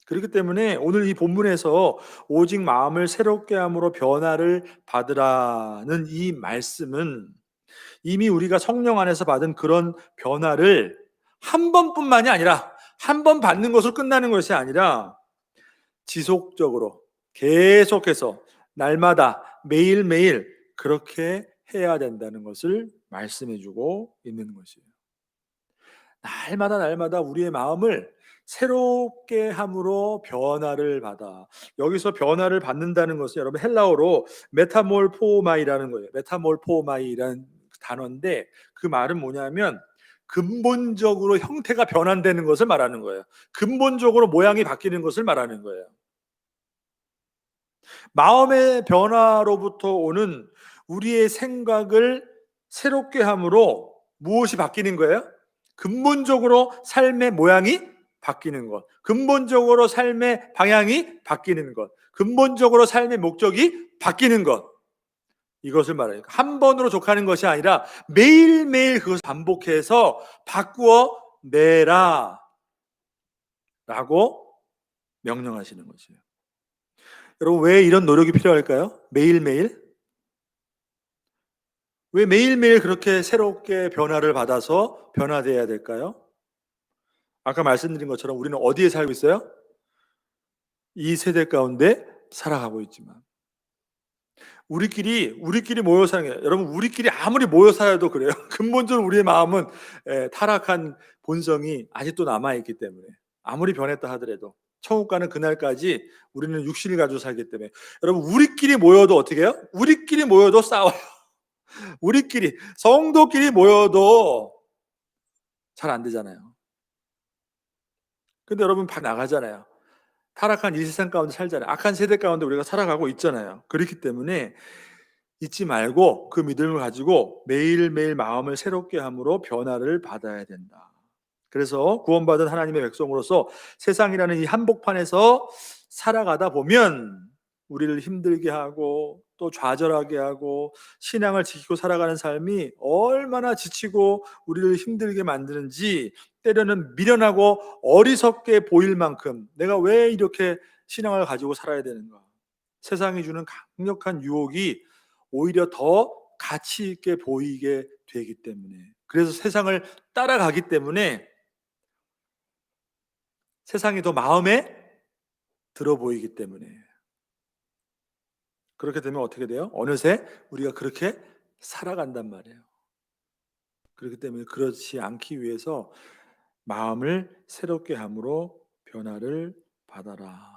그렇기 때문에 오늘 이 본문에서 오직 마음을 새롭게 함으로 변화를 받으라는 이 말씀은 이미 우리가 성령 안에서 받은 그런 변화를 한 번뿐만이 아니라, 한 번 받는 것으로 끝나는 것이 아니라 지속적으로 계속해서 날마다 매일매일 그렇게 해야 된다는 것을 말씀해 주고 있는 것이에요. 날마다 우리의 마음을 새롭게 함으로 변화를 받아. 여기서 변화를 받는다는 것은 여러분 헬라어로 메타몰포마이라는 거예요. 메타몰포마이라는 단어인데 그 말은 뭐냐면 근본적으로 형태가 변환되는 것을 말하는 거예요. 근본적으로 모양이 바뀌는 것을 말하는 거예요. 마음의 변화로부터 오는 우리의 생각을 새롭게 함으로 무엇이 바뀌는 거예요? 근본적으로 삶의 모양이 바뀌는 것, 근본적으로 삶의 방향이 바뀌는 것, 근본적으로 삶의 목적이 바뀌는 것, 이것을 말해요. 한 번으로 족하는 것이 아니라 매일매일 그것을 반복해서 바꾸어 내라 라고 명령하시는 것이에요. 여러분, 왜 이런 노력이 필요할까요? 매일매일? 왜 매일매일 그렇게 새롭게 변화를 받아서 변화되어야 될까요? 아까 말씀드린 것처럼 우리는 어디에 살고 있어요? 이 세대 가운데 살아가고 있지만 우리끼리 모여 사는 게, 여러분, 우리끼리 아무리 모여 살아도 그래요. 근본적으로 우리의 마음은 타락한 본성이 아직도 남아 있기 때문에 아무리 변했다 하더라도 천국 가는 그날까지 우리는 육신을 가지고 살기 때문에, 여러분, 우리끼리 모여도 어떻게 해요? 우리끼리 모여도 싸워요. 우리끼리 성도끼리 모여도 잘 안 되잖아요. 근데 여러분 다 나가잖아요. 타락한 이 세상 가운데 살잖아요. 악한 세대 가운데 우리가 살아가고 있잖아요. 그렇기 때문에 잊지 말고 그 믿음을 가지고 매일매일 마음을 새롭게 함으로 변화를 받아야 된다. 그래서 구원받은 하나님의 백성으로서 세상이라는 이 한복판에서 살아가다 보면 우리를 힘들게 하고 또 좌절하게 하고 신앙을 지키고 살아가는 삶이 얼마나 지치고 우리를 힘들게 만드는지, 때로는 미련하고 어리석게 보일 만큼 내가 왜 이렇게 신앙을 가지고 살아야 되는가, 세상이 주는 강력한 유혹이 오히려 더 가치 있게 보이게 되기 때문에, 그래서 세상을 따라가기 때문에 세상이 더 마음에 들어 보이기 때문에, 그렇게 되면 어떻게 돼요? 어느새 우리가 그렇게 살아간단 말이에요. 그렇기 때문에 그렇지 않기 위해서 마음을 새롭게 함으로 변화를 받아라.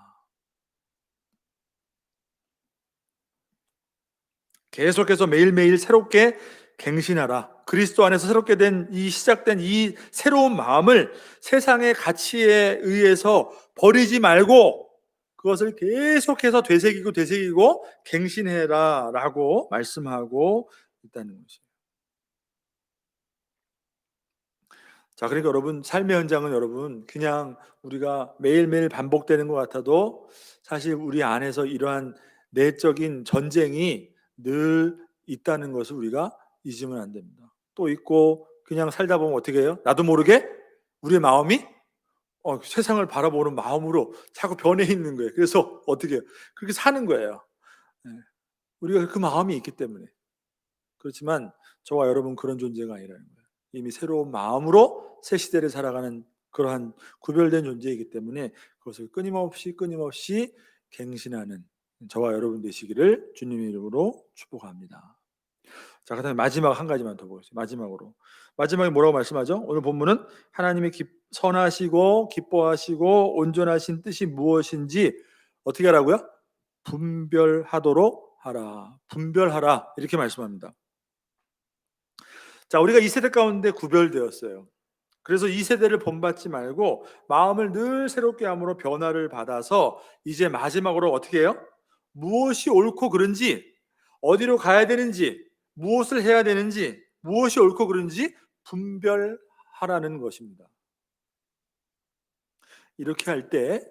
계속해서 매일매일 새롭게 갱신하라. 그리스도 안에서 새롭게 된 이 시작된 이 새로운 마음을 세상의 가치에 의해서 버리지 말고 그것을 계속해서 되새기고 갱신해라 라고 말씀하고 있다는 것이에요. 자, 그러니까 여러분, 삶의 현장은 여러분 그냥 우리가 매일매일 반복되는 것 같아도 사실 우리 안에서 이러한 내적인 전쟁이 늘 있다는 것을 우리가 잊으면 안 됩니다. 또 있고, 그냥 살다 보면 어떻게 해요? 나도 모르게 우리의 마음이 세상을 바라보는 마음으로 자꾸 변해 있는 거예요. 그래서 어떻게 해요? 그렇게 사는 거예요. 네. 우리가 그 마음이 있기 때문에. 그렇지만 저와 여러분 그런 존재가 아니라는 거예요. 이미 새로운 마음으로 새 시대를 살아가는 그러한 구별된 존재이기 때문에 그것을 끊임없이 갱신하는 저와 여러분 되시기를 주님의 이름으로 축복합니다. 자, 그다음에 마지막 한 가지만 더 보겠습니다. 마지막에 뭐라고 말씀하죠? 오늘 본문은 하나님의 선하시고 기뻐하시고 온전하신 뜻이 무엇인지 어떻게 하라고요? 분별하도록 하라. 분별하라. 이렇게 말씀합니다. 자, 우리가 이 세대 가운데 구별되었어요. 그래서 이 세대를 본받지 말고 마음을 늘 새롭게 함으로 변화를 받아서 이제 마지막으로 어떻게 해요? 무엇이 옳고 그른지, 어디로 가야 되는지, 무엇을 해야 되는지, 무엇이 옳고 그른지 분별하라는 것입니다. 이렇게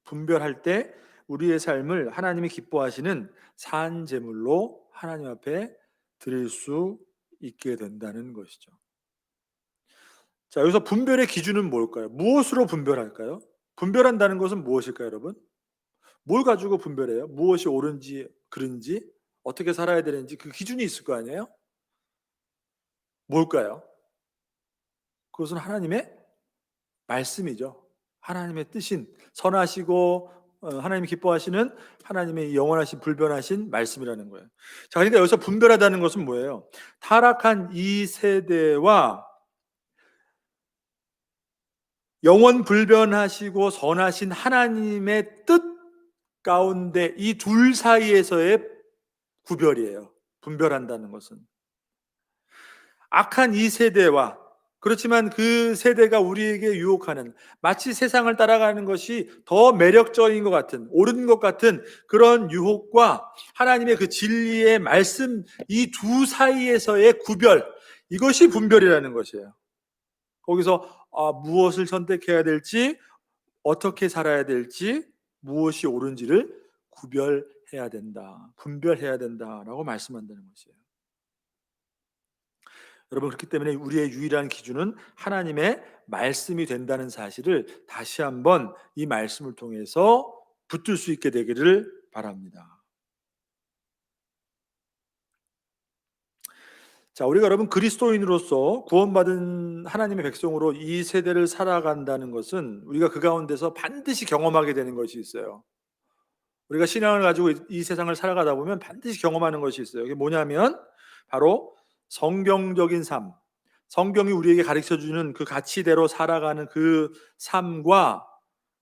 분별할 때 우리의 삶을 하나님이 기뻐하시는 산 제물로 하나님 앞에 드릴 수 있게 된다는 것이죠. 자, 여기서 분별의 기준은 뭘까요? 무엇으로 분별할까요? 분별한다는 것은 무엇일까요, 여러분? 뭘 가지고 분별해요? 무엇이 옳은지 그른지, 어떻게 살아야 되는지 그 기준이 있을 거 아니에요? 뭘까요? 그것은 하나님의 말씀이죠. 하나님의 뜻인 선하시고 하나님이 기뻐하시는 하나님의 영원하신 불변하신 말씀이라는 거예요. 자, 그러니까 여기서 분별하다는 것은 뭐예요? 타락한 이 세대와 영원 불변하시고 선하신 하나님의 뜻 가운데 이 둘 사이에서의 구별이에요. 분별한다는 것은 악한 이 세대와 그렇지만 그 세대가 우리에게 유혹하는, 마치 세상을 따라가는 것이 더 매력적인 것 같은, 옳은 것 같은 그런 유혹과 하나님의 그 진리의 말씀, 이 두 사이에서의 구별, 이것이 분별이라는 것이에요. 거기서 무엇을 선택해야 될지, 어떻게 살아야 될지, 무엇이 옳은지를 구별해야 된다, 분별해야 된다라고 말씀한다는 것이에요. 여러분, 그렇기 때문에 우리의 유일한 기준은 하나님의 말씀이 된다는 사실을 다시 한번 이 말씀을 통해서 붙들 수 있게 되기를 바랍니다. 자, 우리가 여러분 그리스도인으로서 구원받은 하나님의 백성으로 이 세대를 살아간다는 것은 우리가 그 가운데서 반드시 경험하게 되는 것이 있어요. 우리가 신앙을 가지고 이 세상을 살아가다 보면 반드시 경험하는 것이 있어요. 그게 뭐냐면 바로 성경적인 삶, 성경이 우리에게 가르쳐주는 그 가치대로 살아가는 그 삶과,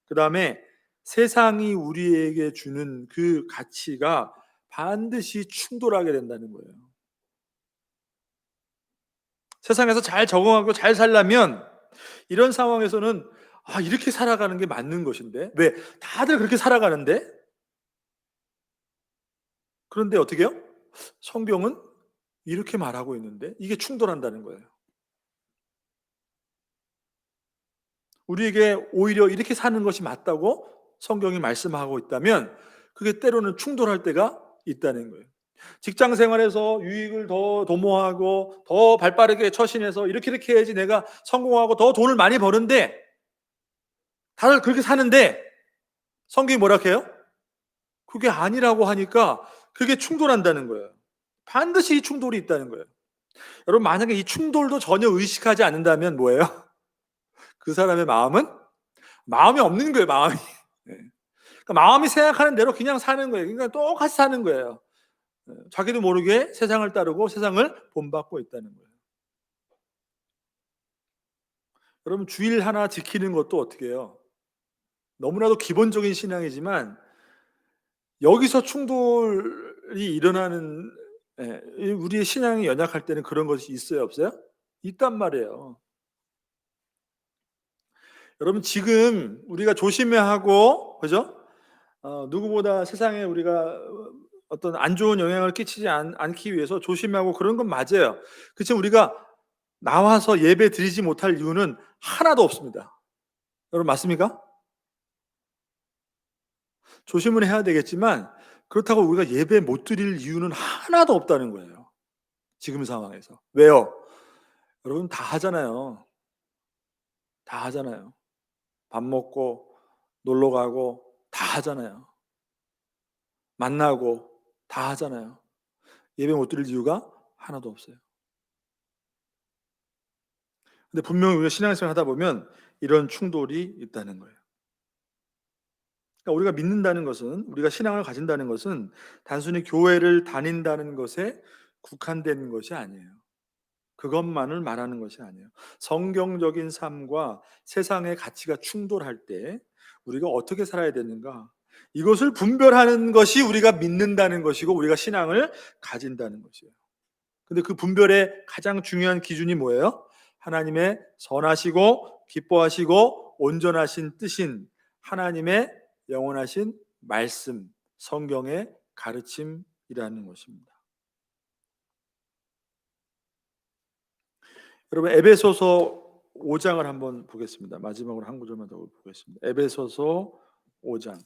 그 다음에 세상이 우리에게 주는 그 가치가 반드시 충돌하게 된다는 거예요. 세상에서 잘 적응하고 잘 살려면 이런 상황에서는 이렇게 살아가는 게 맞는 것인데, 왜? 다들 그렇게 살아가는데? 그런데 어떻게 해요? 성경은 이렇게 말하고 있는데, 이게 충돌한다는 거예요. 우리에게 오히려 이렇게 사는 것이 맞다고 성경이 말씀하고 있다면 그게 때로는 충돌할 때가 있다는 거예요. 직장 생활에서 유익을 더 도모하고 더 발빠르게 처신해서 이렇게 해야지 내가 성공하고 더 돈을 많이 버는데, 다들 그렇게 사는데 성경이 뭐라 해요? 그게 아니라고 하니까 그게 충돌한다는 거예요. 반드시 이 충돌이 있다는 거예요. 여러분, 만약에 이 충돌도 전혀 의식하지 않는다면 뭐예요? 그 사람의 마음이 없는 거예요, 마음이. 네. 그러니까 마음이 생각하는 대로 그냥 사는 거예요. 그러니까 똑같이 사는 거예요. 자기도 모르게 세상을 따르고 세상을 본받고 있다는 거예요. 여러분, 주일 하나 지키는 것도 어떻게 해요? 너무나도 기본적인 신앙이지만 여기서 충돌이 일어나는, 우리의 신앙이 연약할 때는 그런 것이 있어요, 없어요? 있단 말이에요. 여러분, 지금 우리가 조심해야 하고, 그죠? 누구보다 세상에 우리가 어떤 안 좋은 영향을 끼치지 않기 위해서 조심하고 그런 건 맞아요. 그렇지만 우리가 나와서 예배 드리지 못할 이유는 하나도 없습니다. 여러분, 맞습니까? 조심은 해야 되겠지만 그렇다고 우리가 예배 못 드릴 이유는 하나도 없다는 거예요. 지금 상황에서. 왜요? 여러분, 다 하잖아요. 다 하잖아요. 밥 먹고 놀러 가고 다 하잖아요. 만나고 다 하잖아요. 예배 못 드릴 이유가 하나도 없어요. 근데 분명히 우리가 신앙생활 하다 보면 이런 충돌이 있다는 거예요. 그러니까 우리가 믿는다는 것은, 우리가 신앙을 가진다는 것은 단순히 교회를 다닌다는 것에 국한된 것이 아니에요. 그것만을 말하는 것이 아니에요. 성경적인 삶과 세상의 가치가 충돌할 때 우리가 어떻게 살아야 되는가? 이것을 분별하는 것이 우리가 믿는다는 것이고 우리가 신앙을 가진다는 것이에요. 근데 그 분별의 가장 중요한 기준이 뭐예요? 하나님의 선하시고 기뻐하시고 온전하신 뜻인 하나님의 영원하신 말씀, 성경의 가르침이라는 것입니다. 여러분, 에베소서 5장을 한번 보겠습니다. 마지막으로 한 구절만 더 보겠습니다. 에베소서 5장.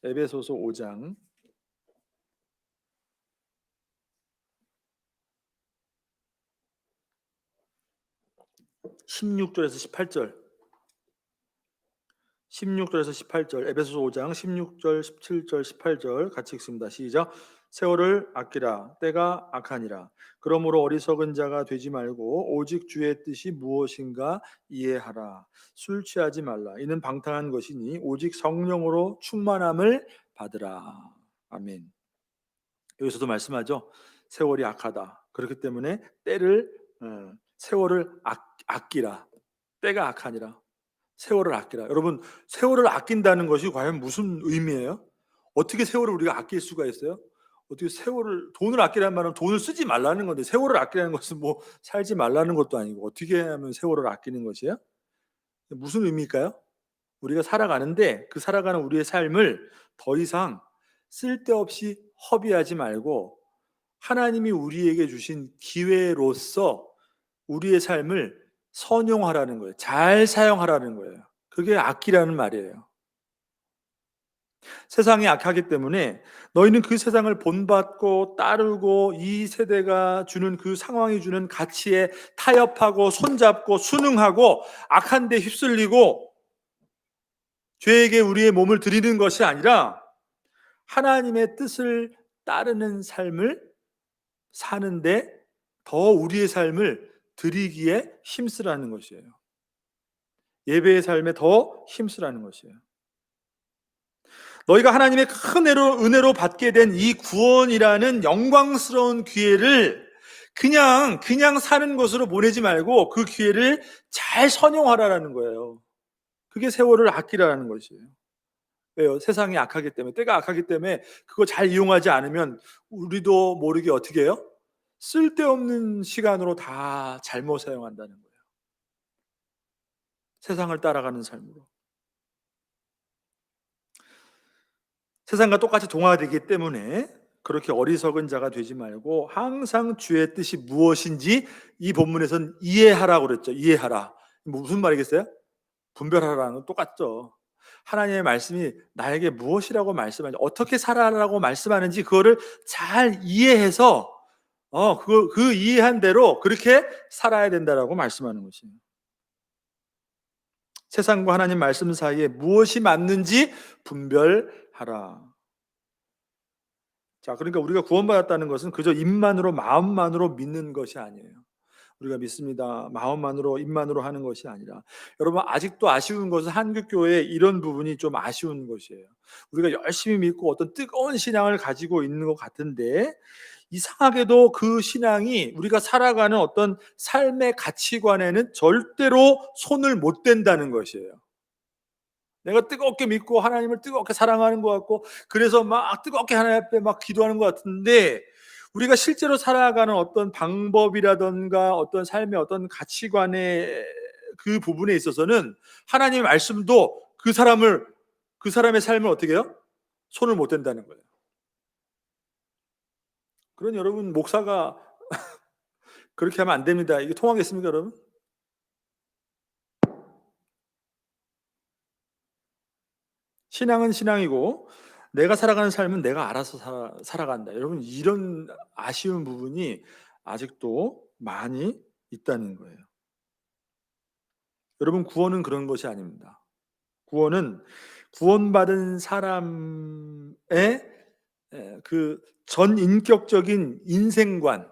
에베소서 5장 16절에서 18절. 16절에서 18절. 에베소서 5장 16절, 17절, 18절 같이 읽습니다. 시작. 세월을 아끼라. 때가 악하니라. 그러므로 어리석은 자가 되지 말고 오직 주의 뜻이 무엇인가 이해하라. 술 취하지 말라. 이는 방탕한 것이니 오직 성령으로 충만함을 받으라. 아멘. 여기서도 말씀하죠. 세월이 악하다. 그렇기 때문에 세월을 아끼라. 때가 악하니라. 세월을 아끼라. 여러분, 세월을 아낀다는 것이 과연 무슨 의미예요? 어떻게 세월을 우리가 아낄 수가 있어요? 어떻게 세월을 돈을 아끼라는 말은 돈을 쓰지 말라는 건데 세월을 아끼라는 것은 뭐 살지 말라는 것도 아니고 어떻게 하면 세월을 아끼는 것이에요? 무슨 의미일까요? 우리가 살아가는데 그 살아가는 우리의 삶을 더 이상 쓸데없이 허비하지 말고 하나님이 우리에게 주신 기회로서 우리의 삶을 선용하라는 거예요. 잘 사용하라는 거예요. 그게 아끼라는 말이에요. 세상이 악하기 때문에 너희는 그 세상을 본받고 따르고 이 세대가 주는 그 상황이 주는 가치에 타협하고 손잡고 순응하고 악한 데 휩쓸리고 죄에게 우리의 몸을 드리는 것이 아니라 하나님의 뜻을 따르는 삶을 사는데 더 우리의 삶을 드리기에 힘쓰라는 것이에요. 예배의 삶에 더 힘쓰라는 것이에요. 너희가 하나님의 큰 은혜로 받게 된 이 구원이라는 영광스러운 기회를 그냥 사는 것으로 보내지 말고 그 기회를 잘 선용하라는 거예요. 그게 세월을 아끼라는 것이에요. 왜요? 세상이 악하기 때문에, 때가 악하기 때문에 그거 잘 이용하지 않으면 우리도 모르게 어떻게 해요? 쓸데없는 시간으로 다 잘못 사용한다는 거예요. 세상을 따라가는 삶으로. 세상과 똑같이 동화되기 때문에 그렇게 어리석은 자가 되지 말고 항상 주의 뜻이 무엇인지 이 본문에선 이해하라고 그랬죠. 이해하라. 무슨 말이겠어요? 분별하라는 건 똑같죠. 하나님의 말씀이 나에게 무엇이라고 말씀하는지, 어떻게 살아라고 말씀하는지 그거를 잘 이해해서 그 이해한 대로 그렇게 살아야 된다라고 말씀하는 것이에요. 세상과 하나님 말씀 사이에 무엇이 맞는지 분별하라. 자, 그러니까 우리가 구원받았다는 것은 그저 입만으로 마음만으로 믿는 것이 아니에요. 우리가 믿습니다. 마음만으로 입만으로 하는 것이 아니라 여러분 아직도 아쉬운 것은 한국교회의 이런 부분이 좀 아쉬운 것이에요. 우리가 열심히 믿고 어떤 뜨거운 신앙을 가지고 있는 것 같은데 이상하게도 그 신앙이 우리가 살아가는 어떤 삶의 가치관에는 절대로 손을 못 댄다는 것이에요. 내가 뜨겁게 믿고 하나님을 뜨겁게 사랑하는 것 같고 그래서 막 뜨겁게 하나님 앞에 막 기도하는 것 같은데 우리가 실제로 살아가는 어떤 방법이라든가 어떤 삶의 어떤 가치관의 그 부분에 있어서는 하나님의 말씀도 그 사람의 삶을 어떻게 해요? 손을 못 댄다는 거예요. 그런 여러분 목사가 그렇게 하면 안 됩니다. 이게 통하겠습니까, 여러분? 신앙은 신앙이고 내가 살아가는 삶은 내가 알아서 살아간다. 여러분 이런 아쉬운 부분이 아직도 많이 있다는 거예요. 여러분 구원은 그런 것이 아닙니다. 구원은 구원받은 사람의 그 전인격적인 인생관,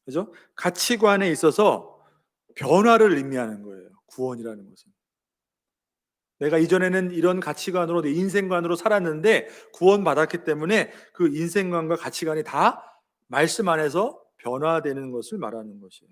그죠? 가치관에 있어서 변화를 의미하는 거예요. 구원이라는 것은. 내가 이전에는 이런 가치관으로 내 인생관으로 살았는데 구원받았기 때문에 그 인생관과 가치관이 다 말씀 안에서 변화되는 것을 말하는 것이에요.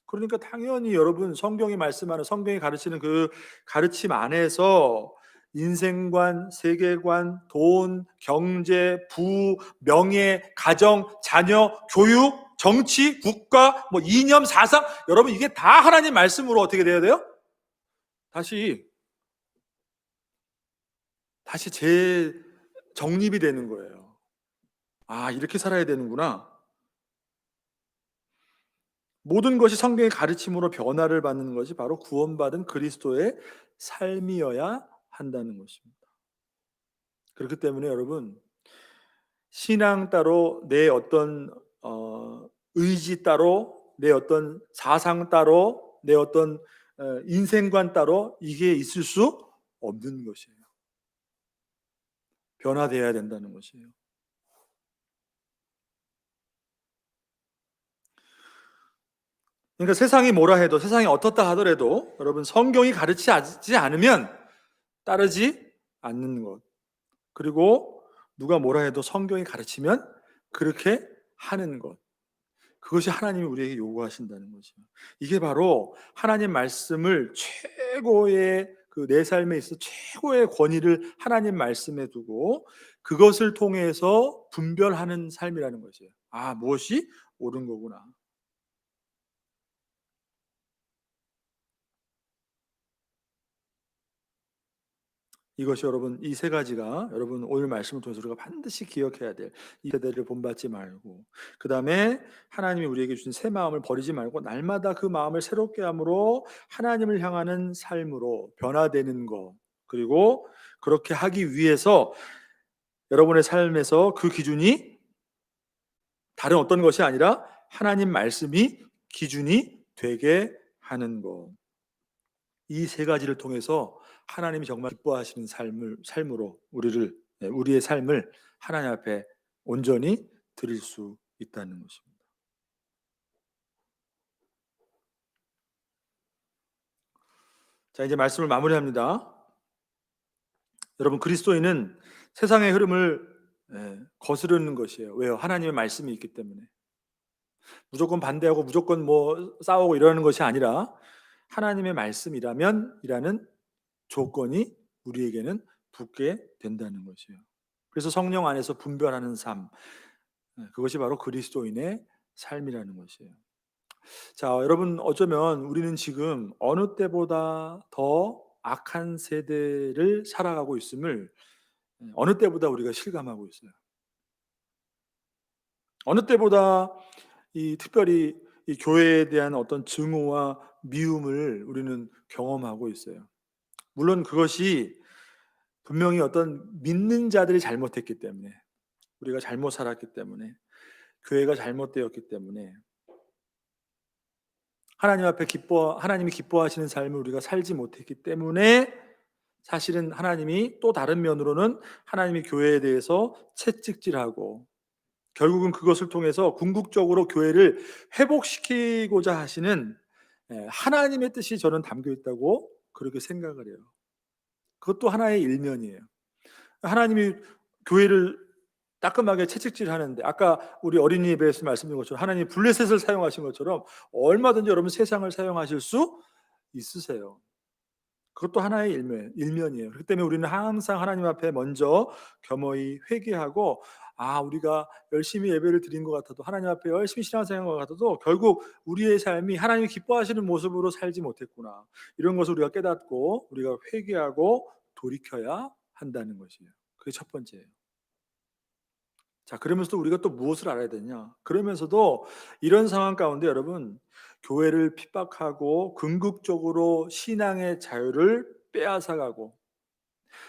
그러니까 당연히 여러분 성경이 말씀하는 성경이 가르치는 그 가르침 안에서 인생관, 세계관, 돈, 경제, 부, 명예, 가정, 자녀, 교육, 정치, 국가, 뭐 이념, 사상 여러분 이게 다 하나님 말씀으로 어떻게 돼야 돼요? 다시 재정립이 되는 거예요. 아, 이렇게 살아야 되는구나. 모든 것이 성경의 가르침으로 변화를 받는 것이 바로 구원받은 그리스도의 삶이어야 한다는 것입니다. 그렇기 때문에 여러분, 신앙 따로 내 어떤 의지 따로 내 어떤 사상 따로 내 어떤 인생관 따로 이게 있을 수 없는 것이에요. 변화되어야 된다는 것이에요. 그러니까 세상이 뭐라 해도 세상이 어떻다 하더라도 여러분 성경이 가르치지 않으면 따르지 않는 것. 그리고 누가 뭐라 해도 성경이 가르치면 그렇게 하는 것. 그것이 하나님이 우리에게 요구하신다는 거죠. 이게 바로 하나님 말씀을 최고의 그 내 삶에 있어 최고의 권위를 하나님 말씀에 두고 그것을 통해서 분별하는 삶이라는 것이에요. 아, 무엇이 옳은 거구나. 이것이 여러분, 이 세 가지가 여러분 오늘 말씀을 통해서 우리가 반드시 기억해야 될, 이 세대를 본받지 말고, 그 다음에 하나님이 우리에게 주신 새 마음을 버리지 말고 날마다 그 마음을 새롭게 함으로 하나님을 향하는 삶으로 변화되는 것, 그리고 그렇게 하기 위해서 여러분의 삶에서 그 기준이 다른 어떤 것이 아니라 하나님 말씀이 기준이 되게 하는 것. 이 세 가지를 통해서 하나님이 정말 기뻐하시는 삶으로 우리의 삶을 하나님 앞에 온전히 드릴 수 있다는 것입니다. 자, 이제 말씀을 마무리합니다. 여러분, 그리스도인은 세상의 흐름을 거스르는 것이에요. 왜요? 하나님의 말씀이 있기 때문에. 무조건 반대하고 무조건 뭐 싸우고 이러는 것이 아니라 하나님의 말씀이라면이라는 조건이 우리에게는 붙게 된다는 것이에요. 그래서 성령 안에서 분별하는 삶, 그것이 바로 그리스도인의 삶이라는 것이에요. 자, 여러분, 어쩌면 우리는 지금 어느 때보다 더 악한 세대를 살아가고 있음을 어느 때보다 우리가 실감하고 있어요. 어느 때보다 특별히 이 교회에 대한 어떤 증오와 미움을 우리는 경험하고 있어요. 물론 그것이 분명히 어떤 믿는 자들이 잘못했기 때문에, 우리가 잘못 살았기 때문에, 교회가 잘못되었기 때문에, 하나님이 기뻐하시는 삶을 우리가 살지 못했기 때문에, 사실은 하나님이 또 다른 면으로는 하나님이 교회에 대해서 채찍질하고 결국은 그것을 통해서 궁극적으로 교회를 회복시키고자 하시는 하나님의 뜻이 저는 담겨 있다고 그렇게 생각을 해요. 그것도 하나의 일면이에요. 하나님이 교회를 따끔하게 채찍질하는데, 아까 우리 어린이 예배에서 말씀드린 것처럼 하나님이 블레셋을 사용하신 것처럼 얼마든지 여러분 세상을 사용하실 수 있으세요. 그것도 하나의 일면이에요. 그렇기 때문에 우리는 항상 하나님 앞에 먼저 겸허히 회개하고, 우리가 열심히 예배를 드린 것 같아도, 하나님 앞에 열심히 신앙생활한 것 같아도 결국 우리의 삶이 하나님이 기뻐하시는 모습으로 살지 못했구나, 이런 것을 우리가 깨닫고 우리가 회개하고 돌이켜야 한다는 것이에요. 그게 첫 번째예요. 자, 그러면서도 우리가 또 무엇을 알아야 되냐? 그러면서도 이런 상황 가운데 여러분, 교회를 핍박하고 궁극적으로 신앙의 자유를 빼앗아가고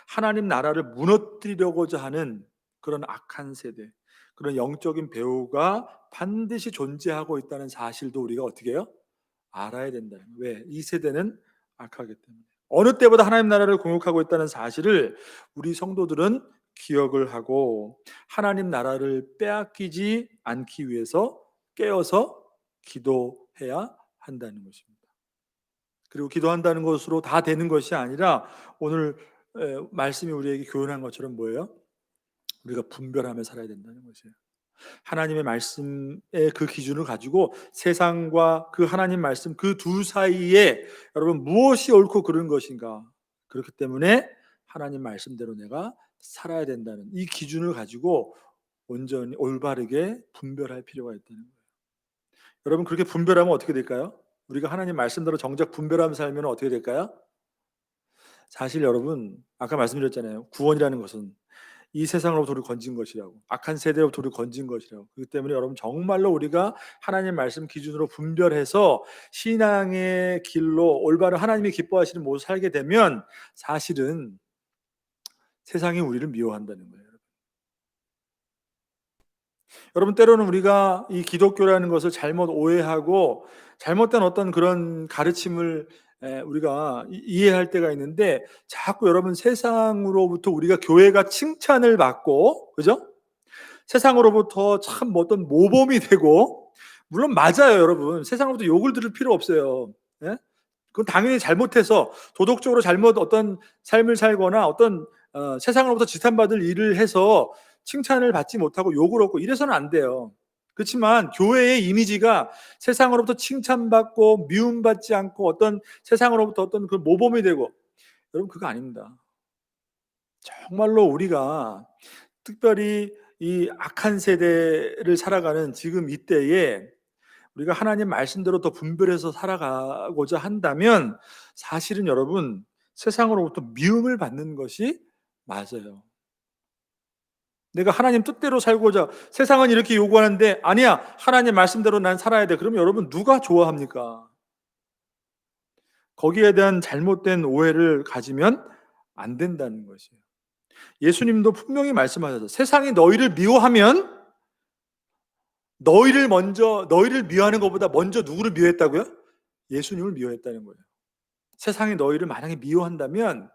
하나님 나라를 무너뜨리려고자 하는 그런 악한 세대, 그런 영적인 배후가 반드시 존재하고 있다는 사실도 우리가 어떻게 해요? 알아야 된다는 거예요. 왜? 이 세대는 악하기 때문에. 어느 때보다 하나님 나라를 공격하고 있다는 사실을 우리 성도들은 기억을 하고 하나님 나라를 빼앗기지 않기 위해서 깨어서 기도해야 한다는 것입니다. 그리고 기도한다는 것으로 다 되는 것이 아니라 오늘 말씀이 우리에게 교훈한 것처럼 뭐예요? 우리가 분별하며 살아야 된다는 것이에요. 하나님의 말씀의 그 기준을 가지고 세상과 그 하나님 말씀 그 두 사이에 여러분 무엇이 옳고 그른 것인가, 그렇기 때문에 하나님 말씀대로 내가 살아야 된다는 이 기준을 가지고 온전히 올바르게 분별할 필요가 있다는 거예요. 여러분, 그렇게 분별하면 어떻게 될까요? 우리가 하나님 말씀대로 정작 분별하며 살면 어떻게 될까요? 사실 여러분, 아까 말씀드렸잖아요. 구원이라는 것은 이 세상으로부터 우리를 건진 것이라고, 악한 세대로부터 우리를 건진 것이라고. 그렇기 때문에 여러분, 정말로 우리가 하나님 말씀 기준으로 분별해서 신앙의 길로 올바른 하나님이 기뻐하시는 모습을 살게 되면 사실은 세상이 우리를 미워한다는 거예요. 여러분, 때로는 우리가 이 기독교라는 것을 잘못 오해하고 잘못된 어떤 그런 가르침을 우리가 이해할 때가 있는데, 자꾸 여러분 세상으로부터 우리가 교회가 칭찬을 받고, 그죠? 세상으로부터 참 어떤 모범이 되고, 물론 맞아요, 여러분. 세상으로부터 욕을 들을 필요 없어요. 예? 그건 당연히 잘못해서 도덕적으로 잘못 어떤 삶을 살거나 어떤 세상으로부터 지탄받을 일을 해서 칭찬을 받지 못하고 욕을 얻고 이래서는 안 돼요. 그렇지만 교회의 이미지가 세상으로부터 칭찬받고 미움받지 않고 어떤 세상으로부터 어떤 그 모범이 되고, 여러분 그거 아닙니다. 정말로 우리가 특별히 이 악한 세대를 살아가는 지금 이때에 우리가 하나님 말씀대로 더 분별해서 살아가고자 한다면 사실은 여러분 세상으로부터 미움을 받는 것이 맞아요. 내가 하나님 뜻대로 살고자 세상은 이렇게 요구하는데 아니야 하나님 말씀대로 난 살아야 돼. 그러면 여러분 누가 좋아합니까? 거기에 대한 잘못된 오해를 가지면 안 된다는 것이에요. 예수님도 분명히 말씀하셨어요. 세상이 너희를 미워하면 너희를 미워하는 것보다 먼저 누구를 미워했다고요? 예수님을 미워했다는 거예요. 세상이 너희를 만약에 미워한다면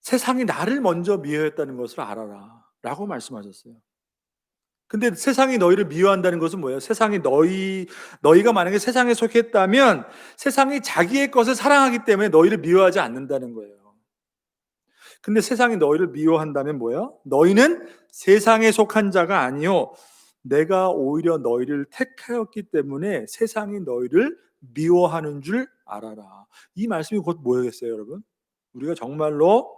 세상이 나를 먼저 미워했다는 것을 알아라 라고 말씀하셨어요. 근데 세상이 너희를 미워한다는 것은 뭐예요? 너희가 만약에 세상에 속했다면 세상이 자기의 것을 사랑하기 때문에 너희를 미워하지 않는다는 거예요. 근데 세상이 너희를 미워한다면 뭐예요? 너희는 세상에 속한 자가 아니요 내가 오히려 너희를 택하였기 때문에 세상이 너희를 미워하는 줄 알아라. 이 말씀이 곧 뭐겠어요, 여러분? 우리가 정말로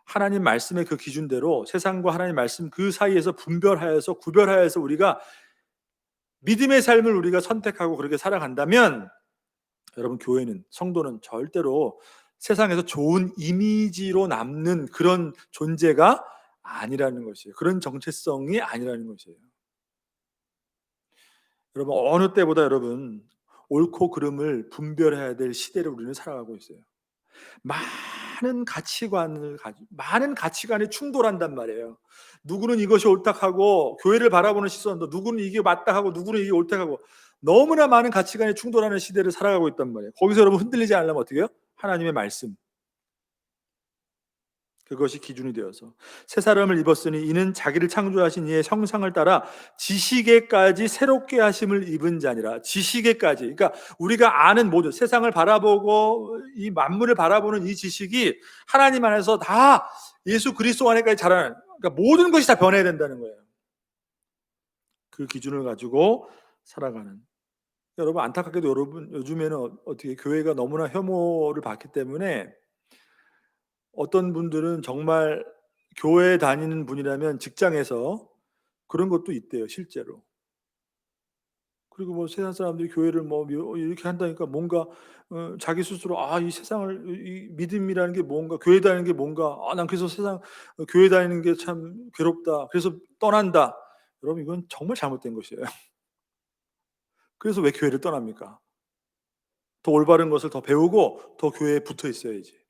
하나님 말씀의 그 기준대로 세상과 하나님 말씀 그 사이에서 분별하여서 구별하여서 우리가 믿음의 삶을 우리가 선택하고 그렇게 살아간다면 여러분 교회는 성도는 절대로 세상에서 좋은 이미지로 남는 그런 존재가 아니라는 것이에요. 그런 정체성이 아니라는 것이에요. 여러분 어느 때보다 여러분 옳고 그름을 분별해야 될 시대를 우리는 살아가고 있어요. 많은 가치관이 충돌한단 말이에요. 누구는 이것이 옳다 하고 교회를 바라보는 시선도 누구는 이게 맞다 하고 누구는 이게 옳다 하고 너무나 많은 가치관이 충돌하는 시대를 살아가고 있단 말이에요. 거기서 여러분 흔들리지 않으려면 어떻게 해요? 하나님의 말씀. 그것이 기준이 되어서 새 사람을 입었으니 이는 자기를 창조하신 이의 형상을 따라 지식에까지 새롭게 하심을 입은 자니라. 지식에까지. 그러니까 우리가 아는 모든 세상을 바라보고 이 만물을 바라보는 이 지식이 하나님 안에서 다 예수 그리스도 안에까지 자라는 그러니까 모든 것이 다 변해야 된다는 거예요. 그 기준을 가지고 살아가는. 여러분 안타깝게도 여러분 요즘에는 어떻게 교회가 너무나 혐오를 받기 때문에 어떤 분들은 정말 교회 다니는 분이라면 직장에서 그런 것도 있대요, 실제로. 그리고 뭐 세상 사람들이 교회를 뭐 이렇게 한다니까 뭔가 자기 스스로 이 세상을 이 믿음이라는 게 뭔가 교회 다니는 게 뭔가 난 그래서 교회 다니는 게 참 괴롭다. 그래서 떠난다. 여러분 이건 정말 잘못된 것이에요. 그래서 왜 교회를 떠납니까? 더 올바른 것을 더 배우고 더 교회에 붙어 있어야지.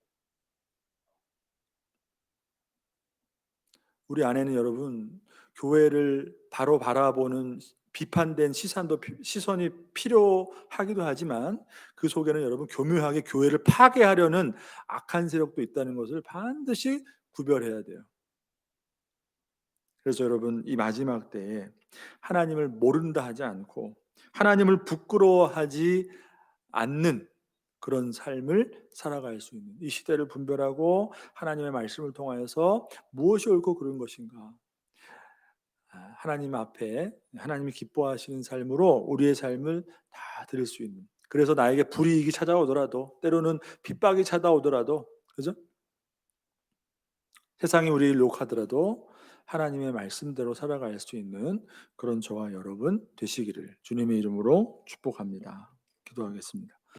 우리 안에는 여러분 교회를 바로 바라보는 비판된 시선이 필요하기도 하지만 그 속에는 여러분 교묘하게 교회를 파괴하려는 악한 세력도 있다는 것을 반드시 구별해야 돼요. 그래서 여러분 이 마지막 때에 하나님을 모른다 하지 않고 하나님을 부끄러워하지 않는 그런 삶을 살아갈 수 있는 이 시대를 분별하고 하나님의 말씀을 통하여서 무엇이 옳고 그른 것인가 하나님 앞에 하나님이 기뻐하시는 삶으로 우리의 삶을 다 드릴 수 있는 그래서 나에게 불이익이 찾아오더라도 때로는 핍박이 찾아오더라도 그죠? 세상이 우리를 욕하더라도 하나님의 말씀대로 살아갈 수 있는 그런 저와 여러분 되시기를 주님의 이름으로 축복합니다. 기도하겠습니다.